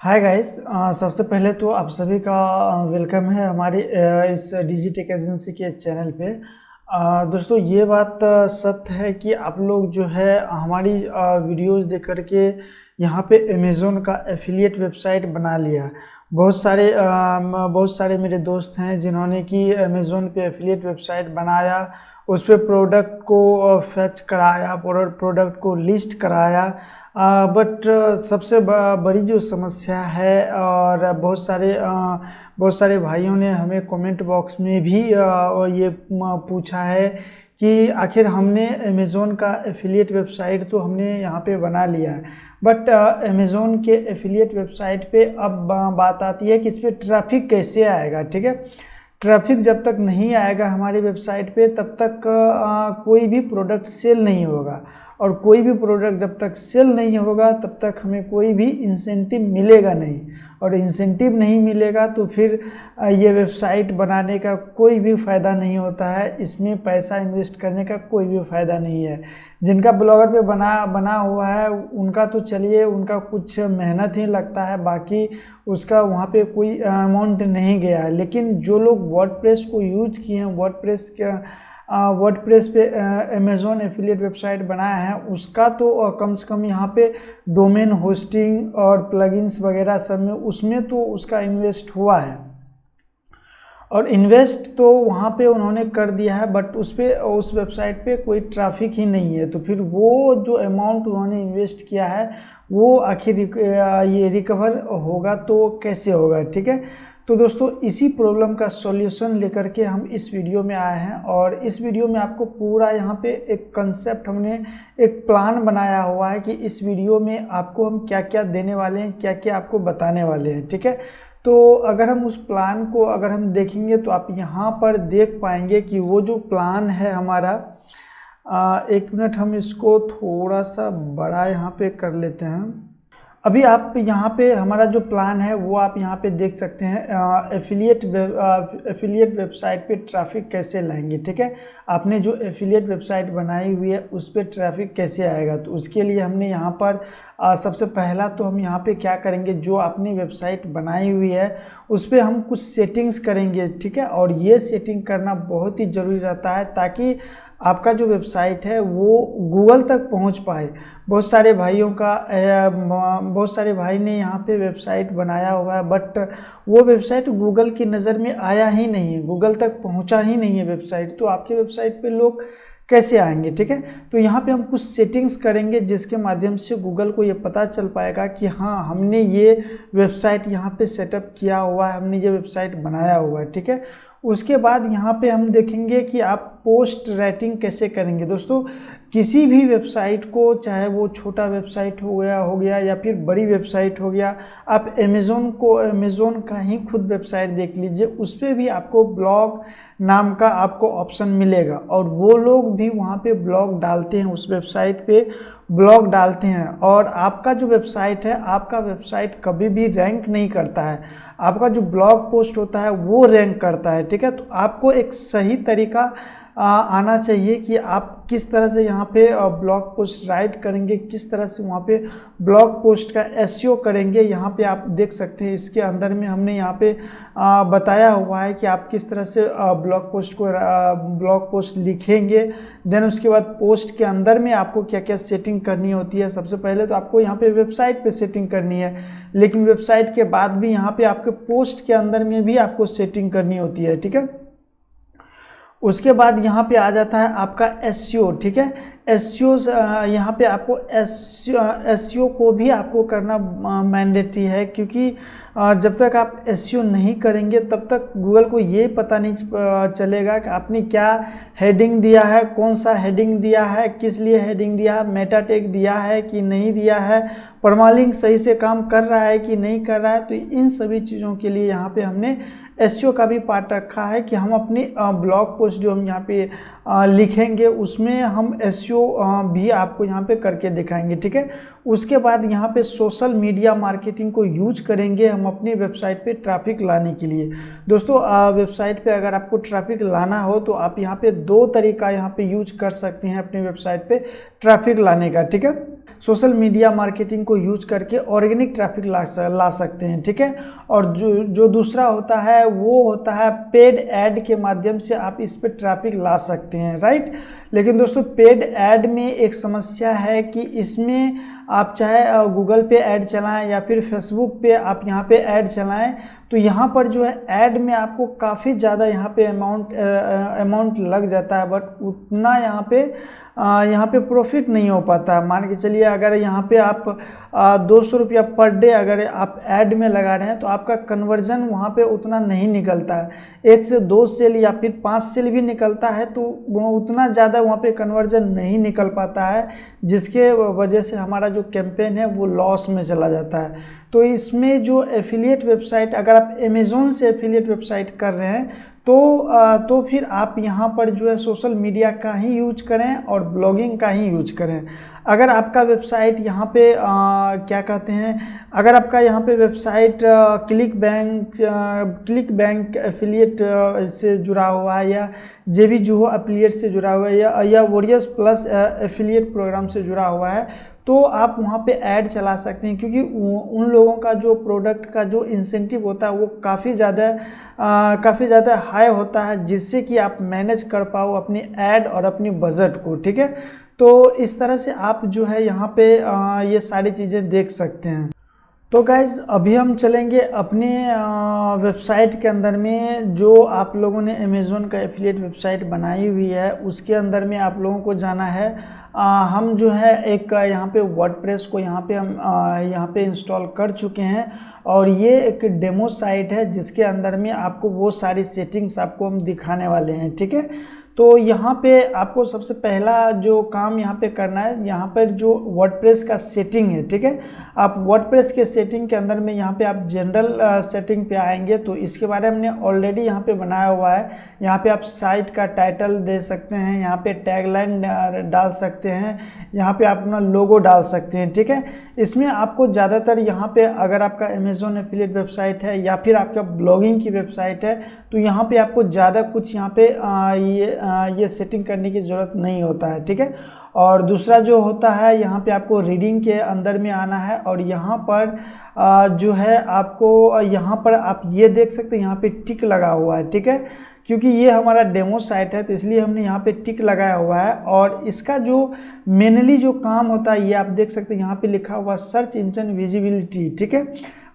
Hi guys. सबसे पहले तो आप सभी का वेलकम है हमारी इस डिजिटेक एजेंसी के चैनल पे। दोस्तों ये बात सत्य है कि आप लोग जो है हमारी वीडियोस देख करके यहाँ पे अमेज़ोन का एफिलिएट वेबसाइट बना लिया। बहुत सारे मेरे दोस्त हैं जिन्होंने कि अमेज़ोन पे एफिलिएट वेबसाइट बनाया, उस पर प्रोडक्ट को फैच कराया, प्रोडक्ट को लिस्ट कराया। बट सबसे बड़ी जो समस्या है, और बहुत सारे भाइयों ने हमें कमेंट बॉक्स में भी ये पूछा है कि आखिर हमने अमेज़ोन का एफिलिएट वेबसाइट तो हमने यहाँ पे बना लिया है, बट अमेज़ोन के एफिलिएट वेबसाइट पे अब बात आती है कि इस पर ट्रैफिक कैसे आएगा। ठीक है, ट्रैफिक जब तक नहीं आएगा हमारी वेबसाइट पे तब तक कोई भी प्रोडक्ट सेल नहीं होगा, और कोई भी प्रोडक्ट जब तक सेल नहीं होगा तब तक हमें कोई भी इंसेंटिव मिलेगा नहीं, और इंसेंटिव नहीं मिलेगा तो फिर ये वेबसाइट बनाने का कोई भी फ़ायदा नहीं होता है। इसमें पैसा इन्वेस्ट करने का कोई भी फ़ायदा नहीं है। जिनका ब्लॉगर पे बना हुआ है उनका तो चलिए, उनका कुछ मेहनत ही लगता है, बाकी उसका वहाँ पे कोई अमाउंट नहीं गया है। लेकिन जो लोग वर्डप्रेस को यूज किए हैं, वर्डप्रेस पे अमेज़ोन एफिलिएट वेबसाइट बनाया है, उसका तो कम से कम यहाँ पे डोमेन होस्टिंग और प्लगइन्स वगैरह सब में उसमें तो उसका इन्वेस्ट हुआ है, और इन्वेस्ट तो वहाँ पे उन्होंने कर दिया है, बट उस वेबसाइट पे कोई ट्रैफिक ही नहीं है। तो फिर वो जो अमाउंट उन्होंने इन्वेस्ट किया है वो आखिर ये रिकवर होगा तो कैसे होगा। ठीक है, तो दोस्तों इसी प्रॉब्लम का सॉल्यूशन लेकर के हम इस वीडियो में आए हैं, और इस वीडियो में आपको पूरा यहाँ पे एक कंसेप्ट, हमने एक प्लान बनाया हुआ है कि इस वीडियो में आपको हम क्या क्या देने वाले हैं, क्या क्या आपको बताने वाले हैं। ठीक है, तो अगर हम उस प्लान को अगर हम देखेंगे तो आप यहाँ पर देख पाएंगे कि वो जो प्लान है हमारा, एक मिनट हम इसको थोड़ा सा बड़ा यहाँ पे कर लेते हैं। अभी आप यहाँ पे हमारा जो प्लान है वो आप यहाँ पे देख सकते हैं, एफिलिएट वेबसाइट पे ट्रैफिक कैसे लाएंगे। ठीक है, आपने जो एफिलिएट वेबसाइट बनाई हुई है उस पर ट्रैफिक कैसे आएगा, तो उसके लिए हमने यहाँ पर सबसे पहला तो हम यहाँ पे क्या करेंगे, जो आपने वेबसाइट बनाई हुई है उस पर हम कुछ सेटिंग्स करेंगे। ठीक है, और ये सेटिंग करना बहुत ही ज़रूरी रहता है ताकि आपका जो वेबसाइट है वो गूगल तक पहुंच पाए। बहुत सारे भाई ने यहाँ पे वेबसाइट बनाया हुआ है, बट वो वेबसाइट गूगल की नज़र में आया ही नहीं है, गूगल तक पहुंचा ही नहीं है वेबसाइट, तो आपके वेबसाइट पे लोग कैसे आएंगे। ठीक है, तो यहाँ पे हम कुछ सेटिंग्स करेंगे जिसके माध्यम से गूगल को ये पता चल पाएगा कि हाँ, हमने ये वेबसाइट यहाँ पे सेटअप किया हुआ है, हमने ये वेबसाइट बनाया हुआ है। ठीक है, उसके बाद यहाँ पे हम देखेंगे कि आप पोस्ट राइटिंग कैसे करेंगे। दोस्तों किसी भी वेबसाइट को, चाहे वो छोटा वेबसाइट हो गया या फिर बड़ी वेबसाइट हो गया, आप अमेज़ोन का ही खुद वेबसाइट देख लीजिए, उस पर भी आपको ब्लॉग नाम का आपको ऑप्शन मिलेगा, और वो लोग भी वहाँ पे ब्लॉग डालते हैं, उस वेबसाइट पे ब्लॉग डालते हैं, और आपका जो वेबसाइट है, आपका वेबसाइट कभी भी रैंक नहीं करता है, आपका जो ब्लॉग पोस्ट होता है वो रैंक करता है। ठीक है, तो आपको एक सही तरीका आना चाहिए कि आप किस तरह से यहाँ पे ब्लॉग पोस्ट राइट करेंगे, किस तरह से वहाँ पे ब्लॉग पोस्ट का एसईओ करेंगे। यहाँ पे आप देख सकते हैं, इसके अंदर में हमने यहाँ पे बताया हुआ है कि आप किस तरह से ब्लॉग पोस्ट लिखेंगे। देन उसके बाद पोस्ट के अंदर में आपको क्या क्या सेटिंग करनी होती है। सबसे पहले तो आपको यहाँ पे वेबसाइट पे सेटिंग करनी है, लेकिन वेबसाइट के बाद भी यहाँ पे आपके पोस्ट के अंदर में भी आपको सेटिंग करनी होती है। ठीक है, उसके बाद यहाँ पे आ जाता है आपका एसईओ। ठीक है, एसईओ यहाँ पे आपको एसईओ को भी आपको करना मैंडेटरी है, क्योंकि जब तक आप एसईओ नहीं करेंगे तब तक गूगल को ये पता नहीं चलेगा कि आपने क्या हेडिंग दिया है, कौन सा हेडिंग दिया है, किस लिए हेडिंग दिया है, मेटा टैग दिया है कि नहीं दिया है, परमालिंक सही से काम कर रहा है कि नहीं कर रहा है। तो इन सभी चीज़ों के लिए यहाँ पे हमने एसईओ का भी पार्ट रखा है कि हम अपनी ब्लॉग पोस्ट जो हम यहाँ पे लिखेंगे उसमें हम एसईओ भी आपको यहाँ पे करके दिखाएंगे। ठीक है, उसके बाद यहाँ पे सोशल मीडिया मार्केटिंग को यूज करेंगे हम अपनी वेबसाइट पे ट्रैफिक लाने के लिए। दोस्तों वेबसाइट पे अगर आपको ट्रैफिक लाना हो तो आप यहाँ पे 2 तरीका यहाँ पे यूज कर सकते हैं अपनी वेबसाइट पे ट्रैफिक लाने का, ठीक है। सोशल मीडिया मार्केटिंग को यूज करके ऑर्गेनिक ट्रैफिक ला सकते हैं, ठीक है। और जो दूसरा होता है वो होता है पेड ऐड के माध्यम से आप इस पे ट्रैफिक ला सकते हैं, राइट। लेकिन दोस्तों पेड ऐड में एक समस्या है कि इसमें आप चाहे गूगल पे ऐड चलाएं या फिर फेसबुक पे आप यहाँ पे ऐड चलाएं तो यहाँ पर जो है ऐड में आपको काफ़ी ज़्यादा यहाँ पे अमाउंट लग जाता है, बट उतना यहाँ पे प्रॉफिट नहीं हो पाता। मान के चलिए अगर यहाँ पे आप 200 रुपया पर डे अगर आप ऐड में लगा रहे हैं तो आपका कन्वर्जन वहाँ पे उतना नहीं निकलता है। 1 से 2 सेल या फिर 5 सेल भी निकलता है तो वो उतना ज़्यादा वहाँ पे कन्वर्जन नहीं निकल पाता है, जिसके वजह से हमारा जो कैंपेन है वो लॉस में चला जाता है। तो इसमें जो एफिलिएट वेबसाइट, अगर आप अमेज़ॉन से एफिलिएट वेबसाइट कर रहे हैं तो फिर आप यहाँ पर जो है सोशल मीडिया का ही यूज करें और ब्लॉगिंग का ही यूज करें। अगर आपका वेबसाइट यहाँ पे क्या कहते हैं, अगर आपका यहाँ पे वेबसाइट क्लिक बैंक एफिलिएट से जुड़ा हुआ है या JVZuho एफिलिएट से जुड़ा हुआ है या वॉरियर्स प्लस एफिलिएट प्रोग्राम से जुड़ा हुआ है तो आप वहाँ पे ऐड चला सकते हैं, क्योंकि उन लोगों का जो प्रोडक्ट का जो इंसेंटिव होता है वो काफ़ी ज़्यादा हाई होता है, जिससे कि आप मैनेज कर पाओ अपनी ऐड और अपनी बजट को, ठीक है। तो इस तरह से आप जो है यहाँ पे ये सारी चीज़ें देख सकते हैं। तो गाइज़ अभी हम चलेंगे अपने वेबसाइट के अंदर में, जो आप लोगों ने अमेज़ॉन का एफिलिएट वेबसाइट बनाई हुई है उसके अंदर में आप लोगों को जाना है। हम जो है एक यहाँ पे वर्डप्रेस को यहाँ पे इंस्टॉल कर चुके हैं और ये एक डेमो साइट है जिसके अंदर में आपको वो सारी सेटिंग्स आपको हम दिखाने वाले हैं, ठीक है। तो यहाँ पे आपको सबसे पहला जो काम यहाँ पे करना है, यहाँ पर जो वर्डप्रेस का सेटिंग है, ठीक है। आप वर्डप्रेस के सेटिंग के अंदर में यहाँ पे आप जनरल सेटिंग पे आएंगे तो इसके बारे में हमने ऑलरेडी यहाँ पे बनाया हुआ है। यहाँ पे आप साइट का टाइटल दे सकते हैं, यहाँ पे टैगलाइन डाल सकते हैं, यहाँ पे आप अपना लोगो डाल सकते हैं, ठीक है। इसमें आपको ज़्यादातर यहाँ पे अगर आपका अमेज़ॉन एफिलिएट वेबसाइट है या फिर आपका ब्लॉगिंग की वेबसाइट है तो यहाँ पे आपको ज़्यादा कुछ यहाँ पे ये सेटिंग करने की ज़रूरत नहीं होता है, ठीक है। और दूसरा जो होता है यहाँ पे आपको रीडिंग के अंदर में आना है और यहाँ पर जो है आपको यहाँ पर आप ये देख सकते हैं यहाँ पे टिक लगा हुआ है, ठीक है। क्योंकि ये हमारा डेमो साइट है तो इसलिए हमने यहाँ पे टिक लगाया हुआ है। और इसका जो मेनली जो काम होता है ये आप देख सकते हैं यहाँ पे लिखा हुआ सर्च इंजन विजिबिलिटी, ठीक है।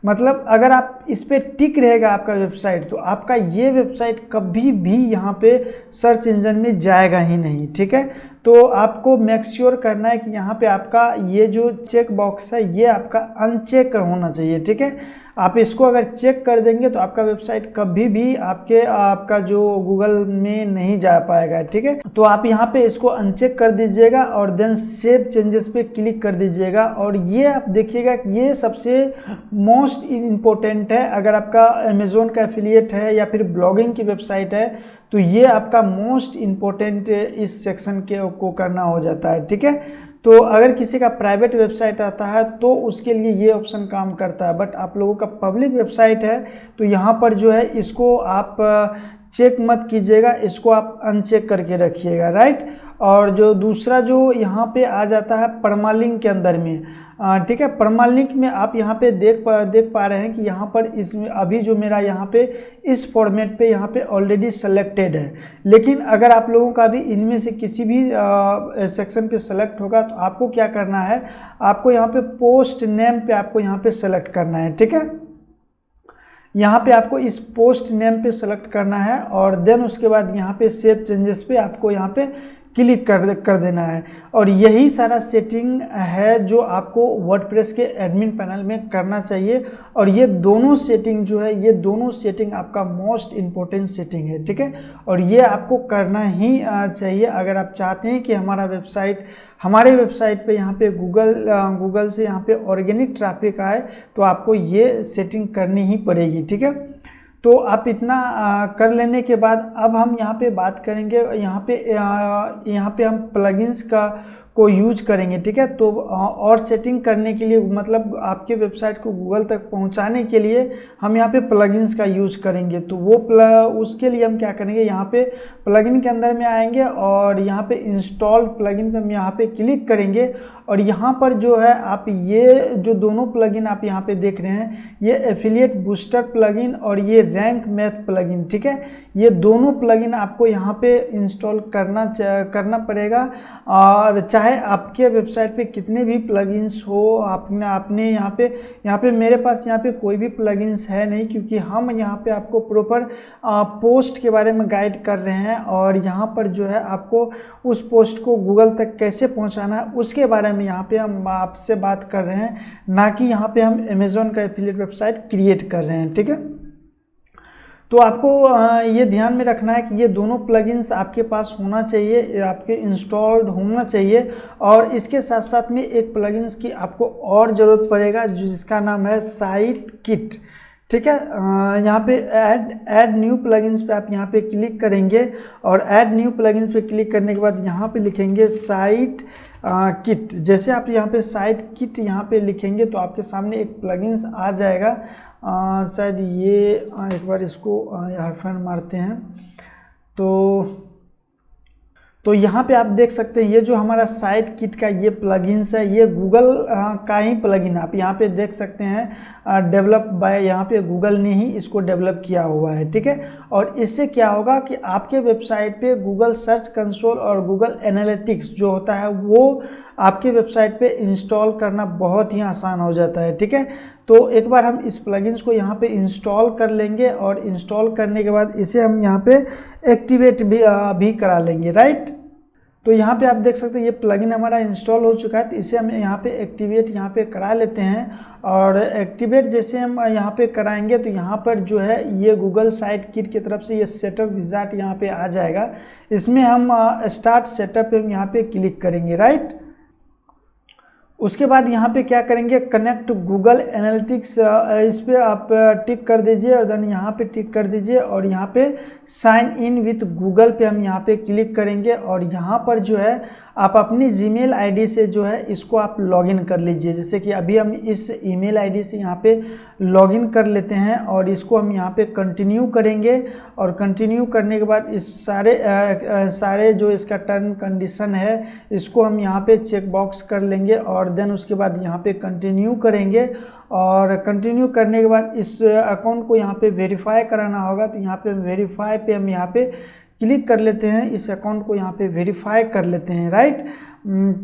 मतलब अगर आप इस पे टिक रहेगा आपका वेबसाइट तो आपका ये वेबसाइट कभी भी यहाँ पे सर्च इंजन में जाएगा ही नहीं, ठीक है। तो आपको मेक श्योर करना है कि यहाँ पे आपका ये जो चेक बॉक्स है ये आपका अनचेक होना चाहिए, ठीक है। आप इसको अगर चेक कर देंगे तो आपका वेबसाइट कभी भी आपका जो गूगल में नहीं जा पाएगा, ठीक है। तो आप यहाँ पे इसको अनचेक कर दीजिएगा और देन सेव चेंजेस पे क्लिक कर दीजिएगा। और ये आप देखिएगा कि ये सबसे मोस्ट इम्पोर्टेंट है। अगर आपका अमेज़ॉन का एफिलिएट है या फिर ब्लॉगिंग की वेबसाइट है तो ये आपका मोस्ट इम्पोर्टेंट इस सेक्शन को करना हो जाता है, ठीक है। तो अगर किसी का प्राइवेट वेबसाइट आता है तो उसके लिए ये ऑप्शन काम करता है, बट आप लोगों का पब्लिक वेबसाइट है तो यहाँ पर जो है इसको आप चेक मत कीजिएगा, इसको आप अनचेक करके रखिएगा, राइट। और जो दूसरा जो यहाँ पे आ जाता है परमालिंक के अंदर में, ठीक है। परमालिंक में आप यहाँ पे देख पा रहे हैं कि यहाँ पर इसमें अभी जो मेरा यहाँ पे इस फॉर्मेट पे यहाँ पे ऑलरेडी सेलेक्टेड है। लेकिन अगर आप लोगों का भी इनमें से किसी भी सेक्शन पे सेलेक्ट होगा तो आपको क्या करना है, आपको यहाँ पे पोस्ट नेम पे आपको यहाँ पे सेलेक्ट करना है, ठीक है। यहाँ पे आपको इस पोस्ट नेम पे सेलेक्ट करना है और देन उसके बाद यहाँ पे सेव चेंजेस पे आपको यहाँ पे क्लिक कर देना है। और यही सारा सेटिंग है जो आपको वर्डप्रेस के एडमिन पैनल में करना चाहिए। और ये दोनों सेटिंग जो है, ये दोनों सेटिंग आपका मोस्ट इम्पोर्टेंट सेटिंग है, ठीक है। और ये आपको करना ही चाहिए अगर आप चाहते हैं कि हमारे वेबसाइट पे यहाँ पे गूगल से यहाँ पे ऑर्गेनिक ट्रैफिक आए, तो आपको ये सेटिंग करनी ही पड़ेगी, ठीक है। तो आप इतना कर लेने के बाद अब हम यहाँ पे बात करेंगे, यहाँ पे हम प्लगइन्स को यूज करेंगे, ठीक है। तो और सेटिंग करने के लिए, मतलब आपके वेबसाइट को गूगल तक पहुंचाने के लिए हम यहाँ पे प्लगइन्स का यूज करेंगे। तो वो उसके लिए हम क्या करेंगे, यहाँ पे प्लगइन के अंदर में आएंगे और यहाँ पे इंस्टॉल प्लगइन पे हम यहाँ पे क्लिक करेंगे और यहाँ पर जो है आप ये जो दोनों प्लगइन आप यहाँ पे देख रहे हैं, ये एफिलिएट बूस्टर प्लगइन और ये रैंक मैथ प्लगइन, ठीक है। ये दोनों प्लगइन आपको यहाँ पे इंस्टॉल करना पड़ेगा। और चाहे आपके वेबसाइट पे कितने भी प्लगइन्स हो, आपने यहाँ पे मेरे पास यहाँ पे कोई भी प्लगइन्स है नहीं, क्योंकि हम यहाँ पे आपको प्रॉपर पोस्ट के बारे में गाइड कर रहे हैं और यहाँ पर जो है आपको उस पोस्ट को गूगल तक कैसे पहुँचाना है उसके बारे में यहाँ पे हम आपसे बात कर रहे हैं, ना कि यहाँ पे हम अमेज़ॉन का एफिलिएट वेबसाइट क्रिएट कर रहे हैं, ठीक है। तो आपको ये ध्यान में रखना है कि ये दोनों प्लगइन्स आपके पास होना चाहिए, आपके इंस्टॉल्ड होना चाहिए। और इसके साथ साथ में एक प्लगइन्स की आपको और ज़रूरत पड़ेगा जिसका नाम है साइट किट, ठीक है। यहाँ पे ऐड न्यू प्लगइन्स पे आप यहाँ पे क्लिक करेंगे और ऐड न्यू प्लगइन्स पे क्लिक करने के बाद यहाँ पे लिखेंगे साइट किट। जैसे आप यहाँ पे साइट किट यहाँ पे लिखेंगे तो आपके सामने एक प्लगइन्स आ जाएगा। शायद ये एक बार इसको हाइफन मारते हैं तो यहाँ पे आप देख सकते हैं ये जो हमारा साइट किट का ये प्लगइन्स है, ये गूगल का ही प्लगइन आप यहाँ पे देख सकते हैं, डेवलप बाय, यहाँ पे गूगल ने ही इसको डेवलप किया हुआ है, ठीक है। और इससे क्या होगा कि आपके वेबसाइट पे गूगल सर्च कंसोल और गूगल एनालिटिक्स जो होता है वो आपके वेबसाइट पे इंस्टॉल करना बहुत ही आसान हो जाता है, ठीक है। तो एक बार हम इस प्लगइन्स को यहाँ पे इंस्टॉल कर लेंगे और इंस्टॉल करने के बाद इसे हम यहाँ पे एक्टिवेट भी करा लेंगे, राइट। तो यहाँ पे आप देख सकते हैं ये प्लगइन हमारा इंस्टॉल हो चुका है, तो इसे हम यहाँ पे एक्टिवेट यहाँ पे करा लेते हैं। और एक्टिवेट जैसे हम यहाँ पे कराएंगे तो यहाँ पर जो है ये गूगल साइट किट की तरफ से ये सेटअप विजार्ड यहाँ पे आ जाएगा। इसमें हम स्टार्ट सेटअप पे यहाँ पे क्लिक करेंगे, राइट। उसके बाद यहाँ पे क्या करेंगे, कनेक्ट गूगल एनालिटिक्स, इस पे आप टिक कर दीजिए और देन यहाँ पे टिक कर दीजिए और यहाँ पे साइन इन विथ गूगल पे हम यहाँ पे क्लिक करेंगे। और यहाँ पर जो है आप अपनी जीमेल आईडी से जो है इसको आप लॉगिन कर लीजिए। जैसे कि अभी हम इस ईमेल आईडी से यहाँ पे लॉगिन कर लेते हैं और इसको हम यहाँ पे कंटिन्यू करेंगे। और कंटिन्यू करने के बाद इस सारे जो इसका टर्म कंडीशन है इसको हम यहाँ पे चेक बॉक्स कर लेंगे और देन उसके बाद यहाँ पे कंटिन्यू करेंगे। और कंटिन्यू करने के बाद इस अकाउंट को यहाँ पे वेरीफाई कराना होगा, तो यहाँ पे वेरीफाई पे हम यहाँ पे क्लिक कर लेते हैं, इस अकाउंट को यहाँ पे वेरीफाई कर लेते हैं, राइट।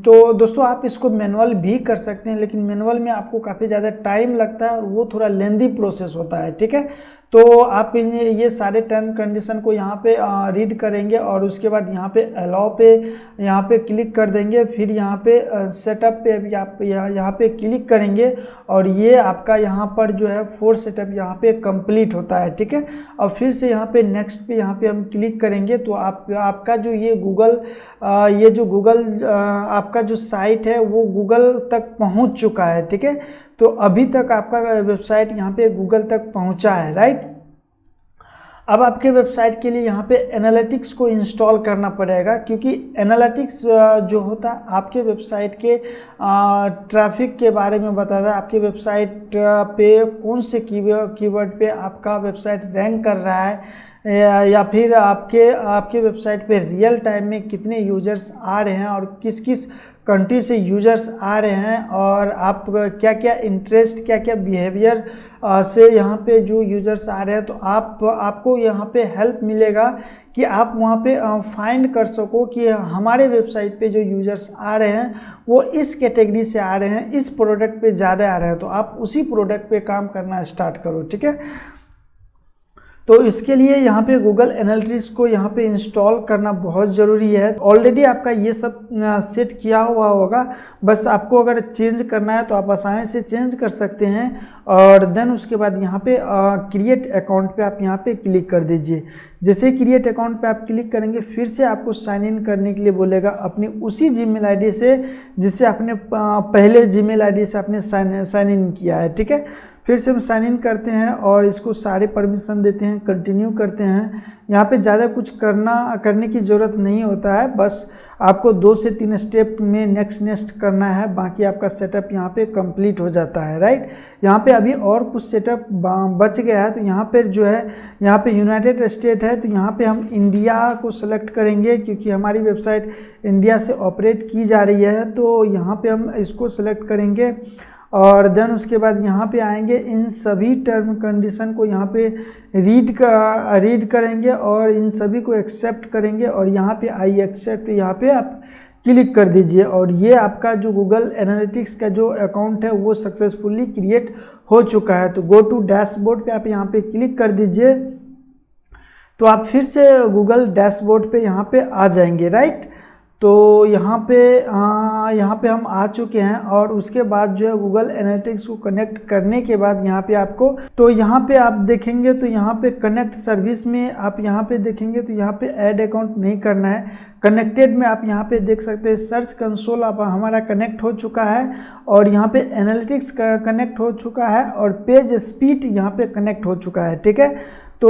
तो दोस्तों आप इसको मैनुअल भी कर सकते हैं, लेकिन मैनुअल में आपको काफ़ी ज़्यादा टाइम लगता है और वो थोड़ा लेंदी प्रोसेस होता है, ठीक है। तो आप ये सारे टर्म कंडीशन को यहाँ पे रीड करेंगे और उसके बाद यहाँ पे अलाउ पे यहाँ पे क्लिक कर देंगे। फिर यहाँ पे सेटअप पे भी आप यहाँ पे क्लिक करेंगे और ये आपका यहाँ पर जो है फोर सेटअप यहाँ पे कंप्लीट होता है, ठीक है। और फिर से यहाँ पे नेक्स्ट पे यहाँ पे हम क्लिक करेंगे तो आपका जो ये गूगल आपका जो साइट है वो गूगल तक पहुँच चुका है, ठीक है। तो अभी तक आपका वेबसाइट यहाँ पे गूगल तक पहुँचा है, राइट। अब आपके वेबसाइट के लिए यहाँ पे एनालिटिक्स को इंस्टॉल करना पड़ेगा, क्योंकि एनालिटिक्स जो होता है आपके वेबसाइट के ट्रैफिक के बारे में बताता है, आपके वेबसाइट पे कौन से कीवर्ड पे आपका वेबसाइट रैंक कर रहा है, या फिर आपके वेबसाइट पे रियल टाइम में कितने यूजर्स आ रहे हैं और किस किस कंट्री से यूजर्स आ रहे हैं, और आप क्या क्या इंटरेस्ट क्या क्या बिहेवियर से यहाँ पे जो यूजर्स आ रहे हैं। तो आपको यहाँ पे हेल्प मिलेगा कि आप वहाँ पे फाइंड कर सको कि हमारे वेबसाइट पे जो यूजर्स आ रहे हैं वो इस कैटेगरी से आ रहे हैं, इस प्रोडक्ट पे ज़्यादा आ रहे हैं, तो आप उसी प्रोडक्ट पे काम करना स्टार्ट करो, ठीक है। तो इसके लिए यहाँ पे गूगल एनालिटिक्स को यहाँ पे इंस्टॉल करना बहुत ज़रूरी है। ऑलरेडी आपका ये सब सेट किया हुआ होगा, बस आपको अगर चेंज करना है तो आप आसानी से चेंज कर सकते हैं। और देन उसके बाद यहाँ पे क्रिएट अकाउंट पे आप यहाँ पे क्लिक कर दीजिए। जैसे क्रिएट अकाउंट पे आप क्लिक करेंगे फिर से आपको साइन इन करने के लिए बोलेगा अपनी उसी जीमेल आईडी से जिससे आपने पहले जीमेल आईडी से आपने साइन इन किया है, ठीक है। फिर से हम साइन इन करते हैं और इसको सारे परमिशन देते हैं, कंटिन्यू करते हैं। यहाँ पे ज़्यादा कुछ करने की ज़रूरत नहीं होता है, बस आपको 2 से 3 स्टेप में नेक्स्ट करना है, बाकी आपका सेटअप यहाँ पे कंप्लीट हो जाता है, राइट। यहाँ पे अभी और कुछ सेटअप बच गया है, तो यहाँ पर जो है यहाँ पे यूनाइटेड स्टेट है, तो यहाँ पे हम इंडिया को सेलेक्ट करेंगे क्योंकि हमारी वेबसाइट इंडिया से ऑपरेट की जा रही है, तो यहाँ पे हम इसको सेलेक्ट करेंगे और देन उसके बाद यहाँ पे आएंगे, इन सभी टर्म कंडीशन को यहाँ पे रीड करेंगे और इन सभी को एक्सेप्ट करेंगे और यहाँ पे आई एक्सेप्ट यहाँ पे आप क्लिक कर दीजिए और ये आपका जो गूगल एनालिटिक्स का जो अकाउंट है वो सक्सेसफुली क्रिएट हो चुका है। तो गो टू डैशबोर्ड पे आप यहाँ पे क्लिक कर दीजिए, तो आप फिर से गूगल डैशबोर्ड पे यहाँ पे आ जाएंगे, राइट। तो यहाँ पे हम आ चुके हैं और उसके बाद जो है गूगल एनालिटिक्स को कनेक्ट करने के बाद यहाँ पे आपको, तो यहाँ पे आप देखेंगे तो यहाँ पे कनेक्ट सर्विस में आप यहाँ पे देखेंगे तो यहाँ पे ऐड अकाउंट नहीं करना है। कनेक्टेड में आप यहाँ पे देख सकते हैं सर्च कंसोल आप हमारा कनेक्ट हो चुका है और यहाँ पे एनालिटिक्स कनेक्ट हो चुका है और पेज स्पीड यहाँ पे कनेक्ट हो चुका है, ठीक है। तो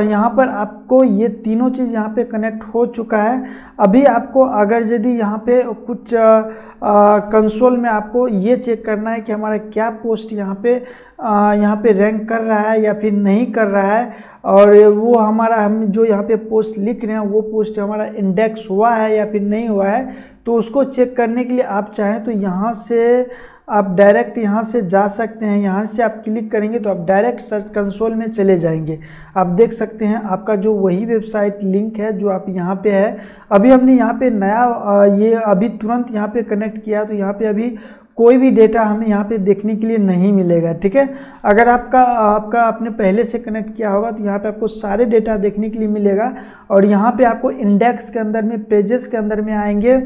यहाँ पर आपको ये तीनों चीज़ यहाँ पे कनेक्ट हो चुका है। अभी आपको अगर यदि यहाँ पे कुछ कंसोल में आपको ये चेक करना है कि हमारा क्या पोस्ट यहाँ पे रैंक कर रहा है या फिर नहीं कर रहा है, और वो हमारा हम जो यहाँ पे पोस्ट लिख रहे हैं वो पोस्ट हमारा इंडेक्स हुआ है या फिर नहीं हुआ है, तो उसको चेक करने के लिए आप चाहें तो यहाँ से आप डायरेक्ट यहाँ से जा सकते हैं। यहाँ से आप क्लिक करेंगे तो आप डायरेक्ट सर्च कंसोल में चले जाएंगे। आप देख सकते हैं आपका जो वही वेबसाइट लिंक है जो आप यहाँ पे है। अभी हमने यहाँ पे नया ये अभी तुरंत यहाँ पे कनेक्ट किया, तो यहाँ पे अभी कोई भी डेटा हमें यहाँ पे देखने के लिए नहीं मिलेगा, ठीक है। अगर आपका आपने पहले से कनेक्ट किया होगा तो यहाँ पे आपको सारे डेटा देखने के लिए मिलेगा और यहाँ पे आपको इंडेक्स के अंदर में पेजेस के अंदर में आएंगे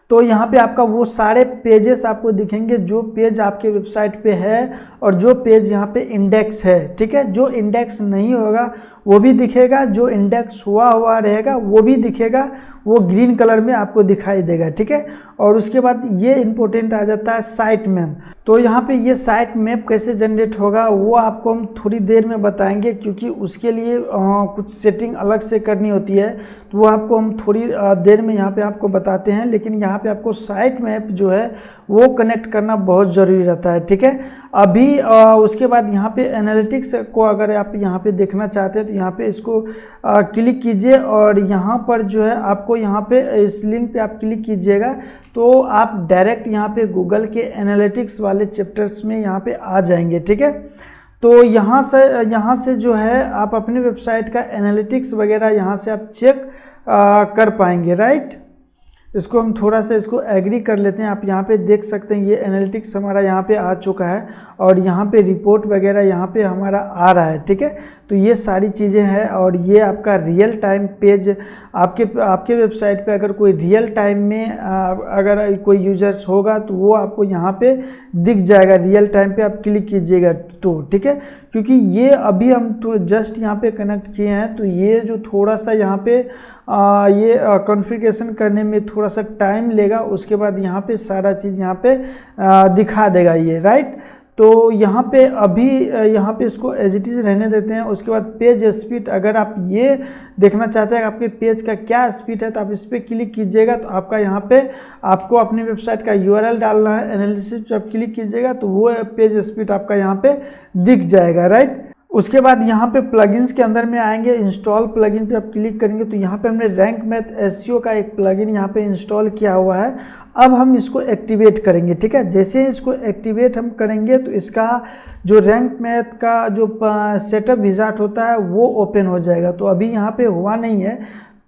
तो यहाँ पे आपका वो सारे पेजेस आपको दिखेंगे जो पेज आपके वेबसाइट पे है और जो पेज यहाँ पे इंडेक्स है, ठीक है। जो इंडेक्स नहीं होगा वो भी दिखेगा, जो इंडेक्स हुआ रहेगा वो भी दिखेगा, वो ग्रीन कलर में आपको दिखाई देगा, ठीक है। और उसके बाद ये इम्पोर्टेंट आ जाता है साइट मैप। तो यहाँ पे ये साइट मैप कैसे जनरेट होगा वो आपको हम थोड़ी देर में बताएंगे, क्योंकि उसके लिए कुछ सेटिंग अलग से करनी होती है, तो वो आपको हम थोड़ी देर में यहाँ पे आपको बताते हैं। लेकिन यहाँ पे आपको साइट मैप जो है वो कनेक्ट करना बहुत ज़रूरी रहता है, ठीक है। अभी उसके बाद यहाँ पे एनालिटिक्स को अगर आप यहाँ पे देखना चाहते हैं तो यहाँ पे इसको क्लिक कीजिए और यहाँ पर जो है आपको यहाँ पे इस लिंक पे आप क्लिक कीजिएगा तो आप डायरेक्ट यहाँ पे गूगल के एनालिटिक्स वाले चैप्टर्स में यहाँ पे आ जाएंगे, ठीक है। तो यहाँ से जो है आप अपनी वेबसाइट का एनालिटिक्स वगैरह यहाँ से आप चेक कर पाएंगे, राइट। इसको हम थोड़ा सा इसको एग्री कर लेते हैं। आप यहाँ पे देख सकते हैं ये एनालिटिक्स हमारा यहाँ पे आ चुका है और यहाँ पे रिपोर्ट वगैरह यहाँ पे हमारा आ रहा है, ठीक है। तो ये सारी चीज़ें हैं और ये आपका रियल टाइम पेज आपके वेबसाइट पे अगर कोई रियल टाइम में अगर कोई यूजर्स होगा तो वो आपको यहाँ पे दिख जाएगा। रियल टाइम पे आप क्लिक कीजिएगा तो, ठीक है। क्योंकि ये अभी हम तो जस्ट यहाँ पे कनेक्ट किए हैं, तो ये जो थोड़ा सा यहाँ पे ये कॉन्फ़िगरेशन करने में थोड़ा सा टाइम लेगा। उसके बाद यहाँ पे सारा चीज़ यहाँ पे दिखा देगा ये, राइट। तो यहाँ पे अभी यहाँ पे इसको एज इट इज़ रहने देते हैं। उसके बाद पेज स्पीड, अगर आप ये देखना चाहते हैं आपके पेज का क्या स्पीड है तो आप इस पर क्लिक कीजिएगा तो आपका यहाँ पे आपको अपनी वेबसाइट का URL डालना है। एनालिसिस जब क्लिक कीजिएगा तो वो पेज स्पीड आपका यहाँ पे दिख जाएगा, राइट। उसके बाद यहाँ पे प्लगइन्स के अंदर में आएंगे, इंस्टॉल प्लगइन पे आप क्लिक करेंगे तो यहाँ पे हमने रैंक मैथ SEO का एक प्लगइन यहाँ पे इंस्टॉल किया हुआ है। अब हम इसको एक्टिवेट करेंगे, ठीक है। जैसे ही इसको एक्टिवेट हम करेंगे तो इसका जो रैंक मैथ का जो सेटअप विजार्ड होता है वो ओपन हो जाएगा। तो अभी यहाँ पे हुआ नहीं है,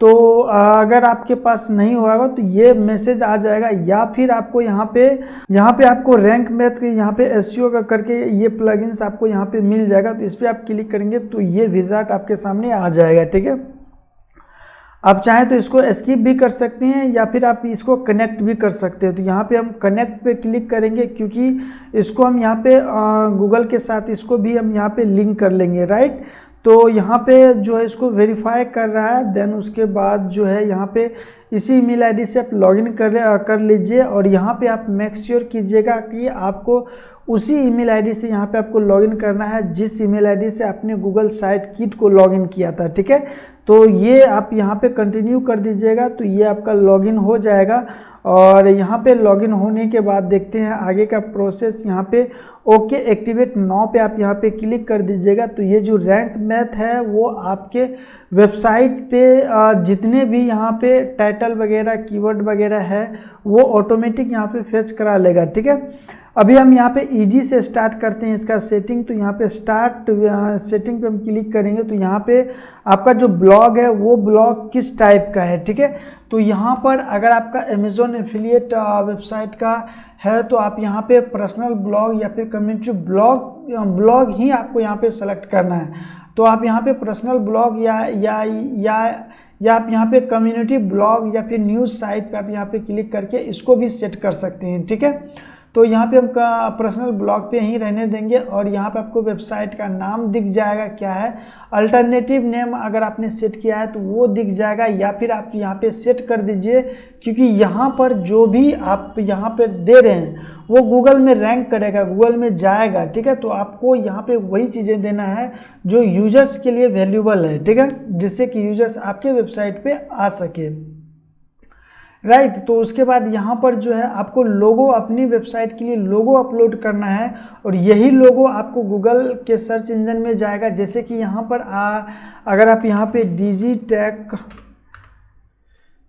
तो अगर आपके पास नहीं होगा तो ये मैसेज आ जाएगा, या फिर आपको यहाँ पे आपको रैंक मैथ के यहाँ पे SEO का करके ये प्लगइन्स आपको यहाँ पे मिल जाएगा। तो इस पर आप क्लिक करेंगे तो ये विजार्ड आपके सामने आ जाएगा, ठीक है। आप चाहें तो इसको स्किप भी कर सकते हैं या फिर आप इसको कनेक्ट भी कर सकते हैं। तो यहाँ पे हम कनेक्ट पे क्लिक करेंगे क्योंकि इसको हम यहाँ पे गूगल के साथ इसको भी हम यहाँ पे लिंक कर लेंगे, राइट। तो यहाँ पे जो है इसको वेरीफाई कर रहा है। देन उसके बाद जो है यहाँ पे इसी ईमेल आईडी से आप लॉगिन कर लीजिए और यहाँ पे आप मेक श्योर कीजिएगा कि आपको उसी ईमेल आईडी से यहाँ पे आपको लॉगिन करना है जिस ईमेल आईडी से आपने गूगल साइट किट को लॉगिन किया था, ठीक है। तो ये आप यहाँ पे कंटिन्यू कर दीजिएगा तो ये आपका लॉगिन हो जाएगा। और यहाँ पे लॉगिन होने के बाद देखते हैं आगे का प्रोसेस। यहाँ पे ओके एक्टिवेट नाउ पे आप यहाँ पे क्लिक कर दीजिएगा तो ये जो रैंक मैथ है वो आपके वेबसाइट पे जितने भी यहाँ पे टाइटल वगैरह कीवर्ड वगैरह है वो ऑटोमेटिक यहाँ पे फेच करा लेगा, ठीक है। अभी हम यहाँ पे इजी से स्टार्ट करते हैं इसका सेटिंग। तो यहाँ पे स्टार्ट सेटिंग पे हम क्लिक करेंगे तो यहाँ पे आपका जो ब्लॉग है वो ब्लॉग किस टाइप का है, ठीक है। तो यहाँ पर अगर आपका अमेज़ॉन एफिलिएट वेबसाइट का है तो आप यहाँ पे पर्सनल ब्लॉग या फिर कम्युनिटी ब्लॉग ही आपको यहाँ पे सेलेक्ट करना है। तो आप यहाँ पे पर्सनल ब्लॉग या आप यहाँ पे कम्युनिटी ब्लॉग या फिर न्यूज़ साइट पे आप यहाँ पे क्लिक करके इसको भी सेट कर सकते हैं, ठीक है। तो यहाँ पे हम पर्सनल ब्लॉग पे ही रहने देंगे और यहाँ पे आपको वेबसाइट का नाम दिख जाएगा क्या है। अल्टरनेटिव नेम अगर आपने सेट किया है तो वो दिख जाएगा या फिर आप यहाँ पे सेट कर दीजिए, क्योंकि यहाँ पर जो भी आप यहाँ पे दे रहे हैं वो गूगल में रैंक करेगा, गूगल में जाएगा, ठीक है। तो आपको यहाँ पे वही चीज़ें देना है जो यूजर्स के लिए वैल्यूबल है, ठीक है, जिससे कि यूजर्स आपके वेबसाइट पे आ सके, राइट। तो उसके बाद यहाँ पर जो है आपको लोगो, अपनी वेबसाइट के लिए लोगो अपलोड करना है और यही लोगो आपको गूगल के सर्च इंजन में जाएगा। जैसे कि यहाँ पर अगर आप यहाँ पे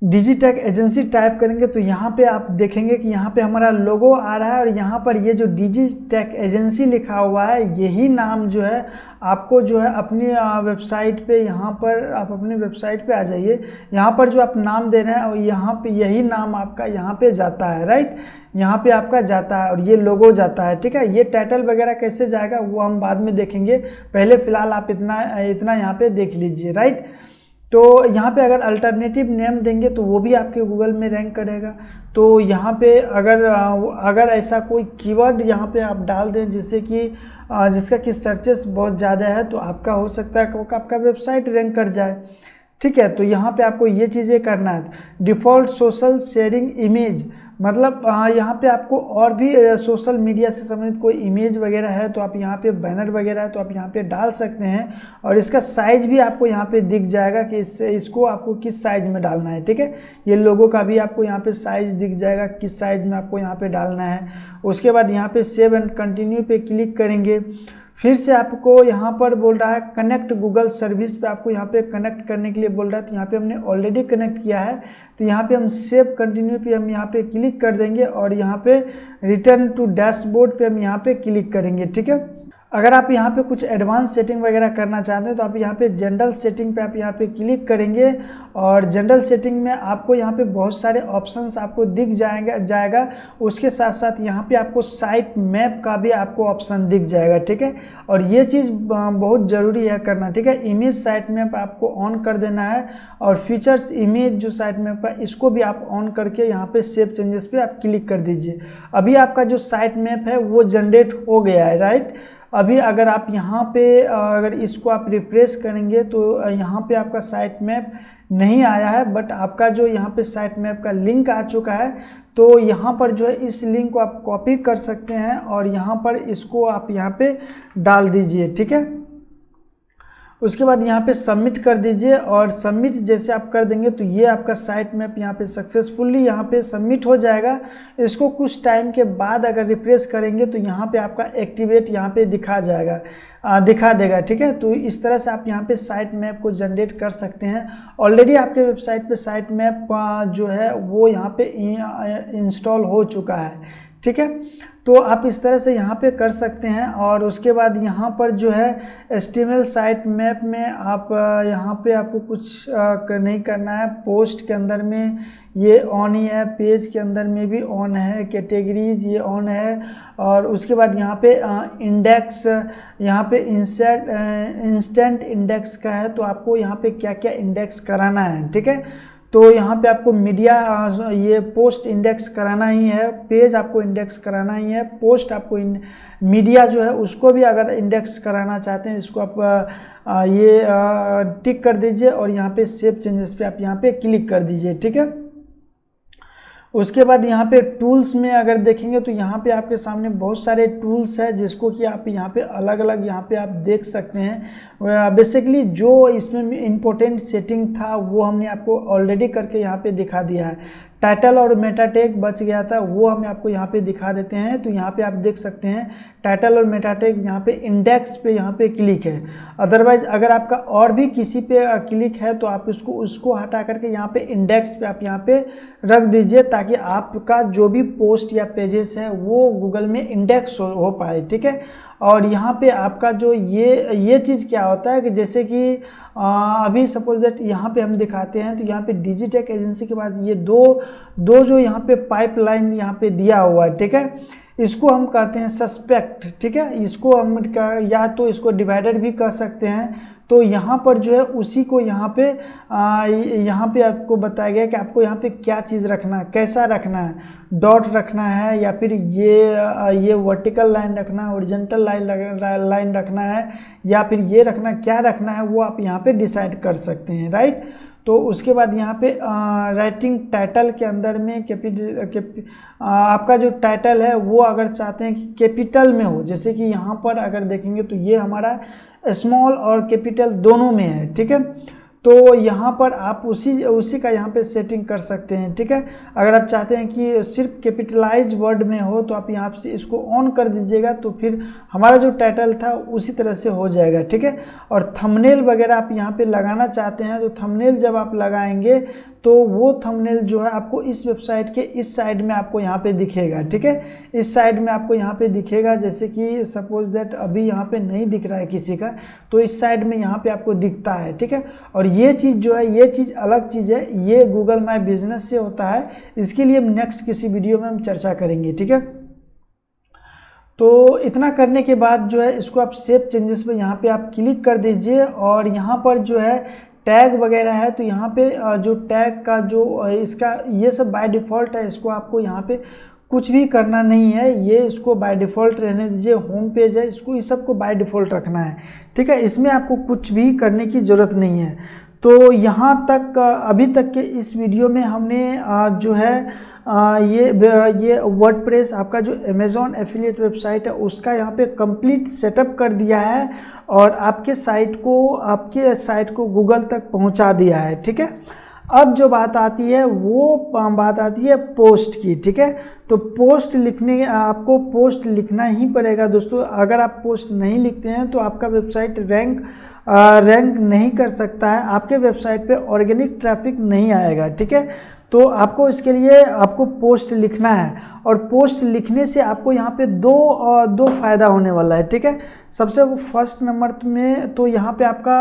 डिजिटेक एजेंसी टाइप करेंगे तो यहाँ पे आप देखेंगे कि यहाँ पे हमारा लोगो आ रहा है और यहाँ पर ये जो डिजिटेक एजेंसी लिखा हुआ है यही नाम जो है आपको जो है अपनी वेबसाइट पे, यहाँ पर आप अपनी वेबसाइट पे आ जाइए, यहाँ पर जो आप नाम दे रहे हैं और यहाँ पे यही नाम आपका यहाँ पे जाता है, राइट। यहाँ पे आपका जाता है और ये लोगो जाता है, ठीक है। ये टाइटल वगैरह कैसे जाएगा वो हम बाद में देखेंगे, पहले फ़िलहाल आप इतना यहाँ पे देख लीजिए, राइट। तो यहाँ पे अगर अल्टरनेटिव नेम देंगे तो वो भी आपके गूगल में रैंक करेगा। तो यहाँ पे अगर ऐसा कोई कीवर्ड यहाँ पे आप डाल दें जिससे कि जिसका कि सर्चेस बहुत ज़्यादा है तो आपका हो सकता है कि आपका वेबसाइट रैंक कर जाए, ठीक है। तो यहाँ पे आपको ये चीज़ें करना है। डिफ़ॉल्ट सोशल शेयरिंग इमेज, मतलब यहाँ पे आपको और भी सोशल मीडिया से संबंधित कोई इमेज वगैरह है तो आप यहाँ पे बैनर वगैरह है तो आप यहाँ पे डाल सकते हैं और इसका साइज भी आपको यहाँ पे दिख जाएगा कि इसको आपको किस साइज में डालना है, ठीक है। ये लोगों का भी आपको यहाँ पे साइज दिख जाएगा किस साइज में आपको यहाँ पे डालना है। उसके बाद यहाँ पे सेव एंड कंटिन्यू पे क्लिक करेंगे। फिर से आपको यहाँ पर बोल रहा है कनेक्ट गूगल सर्विस पे, आपको यहाँ पे कनेक्ट करने के लिए बोल रहा है। तो यहाँ पे हमने ऑलरेडी कनेक्ट किया है तो यहाँ पे हम सेव कंटिन्यू पे हम यहाँ पे क्लिक कर देंगे और यहाँ पे रिटर्न टू डैशबोर्ड पे हम यहाँ पे क्लिक करेंगे, ठीक है। अगर आप यहाँ पे कुछ एडवांस सेटिंग वगैरह करना चाहते हैं तो आप यहाँ पे जनरल सेटिंग पे आप यहाँ पे क्लिक करेंगे और जनरल सेटिंग में आपको यहाँ पे बहुत सारे ऑप्शंस आपको दिख जाएगा। उसके साथ साथ यहाँ पे आपको साइट मैप का भी आपको ऑप्शन दिख जाएगा, ठीक है। और ये चीज़ बहुत ज़रूरी है करना, ठीक है। इमेज साइट मैप आपको ऑन कर देना है और फीचर्स इमेज जो साइट मैप का इसको भी आप ऑन करके यहाँ पे सेव चेंजेस पे आप क्लिक कर दीजिए। अभी आपका जो साइट मैप है वो जनरेट हो गया है, राइट। अभी अगर आप यहाँ पे अगर इसको आप रिफ्रेश करेंगे तो यहाँ पे आपका साइट मैप नहीं आया है, बट आपका जो यहाँ पे साइट मैप का लिंक आ चुका है। तो यहाँ पर जो है इस लिंक को आप कॉपी कर सकते हैं और यहाँ पर इसको आप यहाँ पे डाल दीजिए, ठीक है। उसके बाद यहाँ पे सबमिट कर दीजिए और सबमिट जैसे आप कर देंगे तो ये आपका साइट मैप यहाँ पे सक्सेसफुली यहाँ पे सबमिट हो जाएगा। इसको कुछ टाइम के बाद अगर रिफ्रेश करेंगे तो यहाँ पे आपका एक्टिवेट यहाँ पे दिखा देगा, ठीक है। तो इस तरह से आप यहाँ पे साइट मैप को जनरेट कर सकते हैं। ऑलरेडी आपके वेबसाइट पे साइट मैप जो है वो यहाँ पे इंस्टॉल हो चुका है, ठीक है। तो आप इस तरह से यहाँ पे कर सकते हैं। और उसके बाद यहाँ पर जो है HTML साइट मैप में आप यहाँ पे आपको कुछ नहीं करना है। पोस्ट के अंदर में ये ऑन ही है, पेज के अंदर में भी ऑन है, कैटेगरीज ये ऑन है। और उसके बाद यहाँ पे इंडेक्स, यहाँ पे इंस्टेंट इंडेक्स का है तो आपको यहाँ पे क्या क्या इंडेक्स कराना है, ठीक है। तो यहाँ पे आपको मीडिया ये पोस्ट इंडेक्स कराना ही है, पेज आपको इंडेक्स कराना ही है, पोस्ट आपको मीडिया जो है उसको भी अगर इंडेक्स कराना चाहते हैं इसको आप ये टिक कर दीजिए और यहाँ पे सेव चेंजेस पे आप यहाँ पे क्लिक कर दीजिए, ठीक है। उसके बाद यहाँ पे टूल्स में अगर देखेंगे तो यहाँ पे आपके सामने बहुत सारे टूल्स है जिसको कि आप यहाँ पे अलग अलग यहाँ पे आप देख सकते हैं। बेसिकली जो इसमें इम्पोर्टेंट सेटिंग था वो हमने आपको ऑलरेडी करके यहाँ पे दिखा दिया है। टाइटल और मेटा टैग बच गया था, वो हम आपको यहाँ पे दिखा देते हैं। तो यहाँ पे आप देख सकते हैं टाइटल और मेटा टैग यहाँ पे इंडेक्स पे यहाँ पे क्लिक है। अदरवाइज अगर आपका और भी किसी पे क्लिक है तो आप उसको हटा करके यहाँ पे इंडेक्स पे आप यहाँ पे रख दीजिए, ताकि आपका जो भी पोस्ट या पेजेस है वो गूगल में इंडेक्स हो पाए, ठीक है। और यहाँ पे आपका जो ये चीज़ क्या होता है कि जैसे कि अभी सपोज दैट यहाँ पे हम दिखाते हैं तो यहाँ पे डिजिटेक एजेंसी के बाद ये दो जो यहाँ पे पाइपलाइन यहाँ पे दिया हुआ है, ठीक है, इसको हम कहते हैं सस्पेक्ट, ठीक है। इसको हम या तो इसको डिवाइडेड भी कर सकते हैं। तो यहाँ पर जो है उसी को यहाँ पे आपको बताया गया कि आपको यहाँ पे क्या चीज़ रखना है, कैसा रखना है, डॉट रखना है या फिर ये वर्टिकल लाइन रखना है, हॉरिजॉन्टल लाइन रखना है या फिर ये रखना, क्या रखना है वो आप यहाँ पे डिसाइड कर सकते हैं, राइट। तो उसके बाद यहाँ पे राइटिंग टाइटल के अंदर में आपका जो टाइटल है वो अगर चाहते हैं कि कैपिटल में हो, जैसे कि यहाँ पर अगर देखेंगे तो ये हमारा स्मॉल और कैपिटल दोनों में है, ठीक है। तो यहाँ पर आप उसी का यहाँ पे सेटिंग कर सकते हैं, ठीक है। अगर आप चाहते हैं कि सिर्फ कैपिटलाइज वर्ड में हो तो आप यहाँ से इसको ऑन कर दीजिएगा, तो फिर हमारा जो टाइटल था उसी तरह से हो जाएगा, ठीक है। और थंबनेल वगैरह आप यहाँ पे लगाना चाहते हैं तो थंबनेल जब आप लगाएंगे तो वो थंबनेल जो है आपको इस वेबसाइट के इस साइड में आपको यहाँ पे दिखेगा, ठीक है। इस साइड में आपको यहाँ पे दिखेगा, जैसे कि सपोज दैट अभी यहाँ पे नहीं दिख रहा है किसी का, तो इस साइड में यहाँ पे आपको दिखता है, ठीक है। और ये चीज़ जो है ये चीज़ अलग चीज़ है, ये गूगल माई बिजनेस से होता है। इसके लिए हम नेक्स्ट किसी वीडियो में हम चर्चा करेंगे, ठीक है। तो इतना करने के बाद जो है इसको आप सेव चेंजेस पे यहाँ पे आप क्लिक कर दीजिए और यहाँ पर जो है टैग वगैरह है तो यहाँ पे जो टैग का जो इसका ये सब बाय डिफ़ॉल्ट है, इसको आपको यहाँ पे कुछ भी करना नहीं है, ये इसको बाय डिफ़ॉल्ट रहने दीजिए। होम पेज है, इसको इस सब को बाय डिफ़ॉल्ट रखना है, ठीक है। इसमें आपको कुछ भी करने की ज़रूरत नहीं है। तो यहाँ तक अभी तक के इस वीडियो में हमने जो है ये वर्डप्रेस आपका जो अमेज़ॉन एफिलिएट वेबसाइट है उसका यहाँ पे कंप्लीट सेटअप कर दिया है और आपके साइट को गूगल तक पहुँचा दिया है, ठीक है। अब जो बात आती है वो बात आती है पोस्ट की, ठीक है। तो पोस्ट लिखने आपको पोस्ट लिखना ही पड़ेगा दोस्तों। अगर आप पोस्ट नहीं लिखते हैं तो आपका वेबसाइट रैंक नहीं कर सकता है, आपके वेबसाइट पे ऑर्गेनिक ट्रैफिक नहीं आएगा, ठीक है। तो आपको इसके लिए आपको पोस्ट लिखना है और पोस्ट लिखने से आपको यहाँ पे दो फायदा होने वाला है, ठीक है। सबसे फर्स्ट नंबर में तो यहाँ पे आपका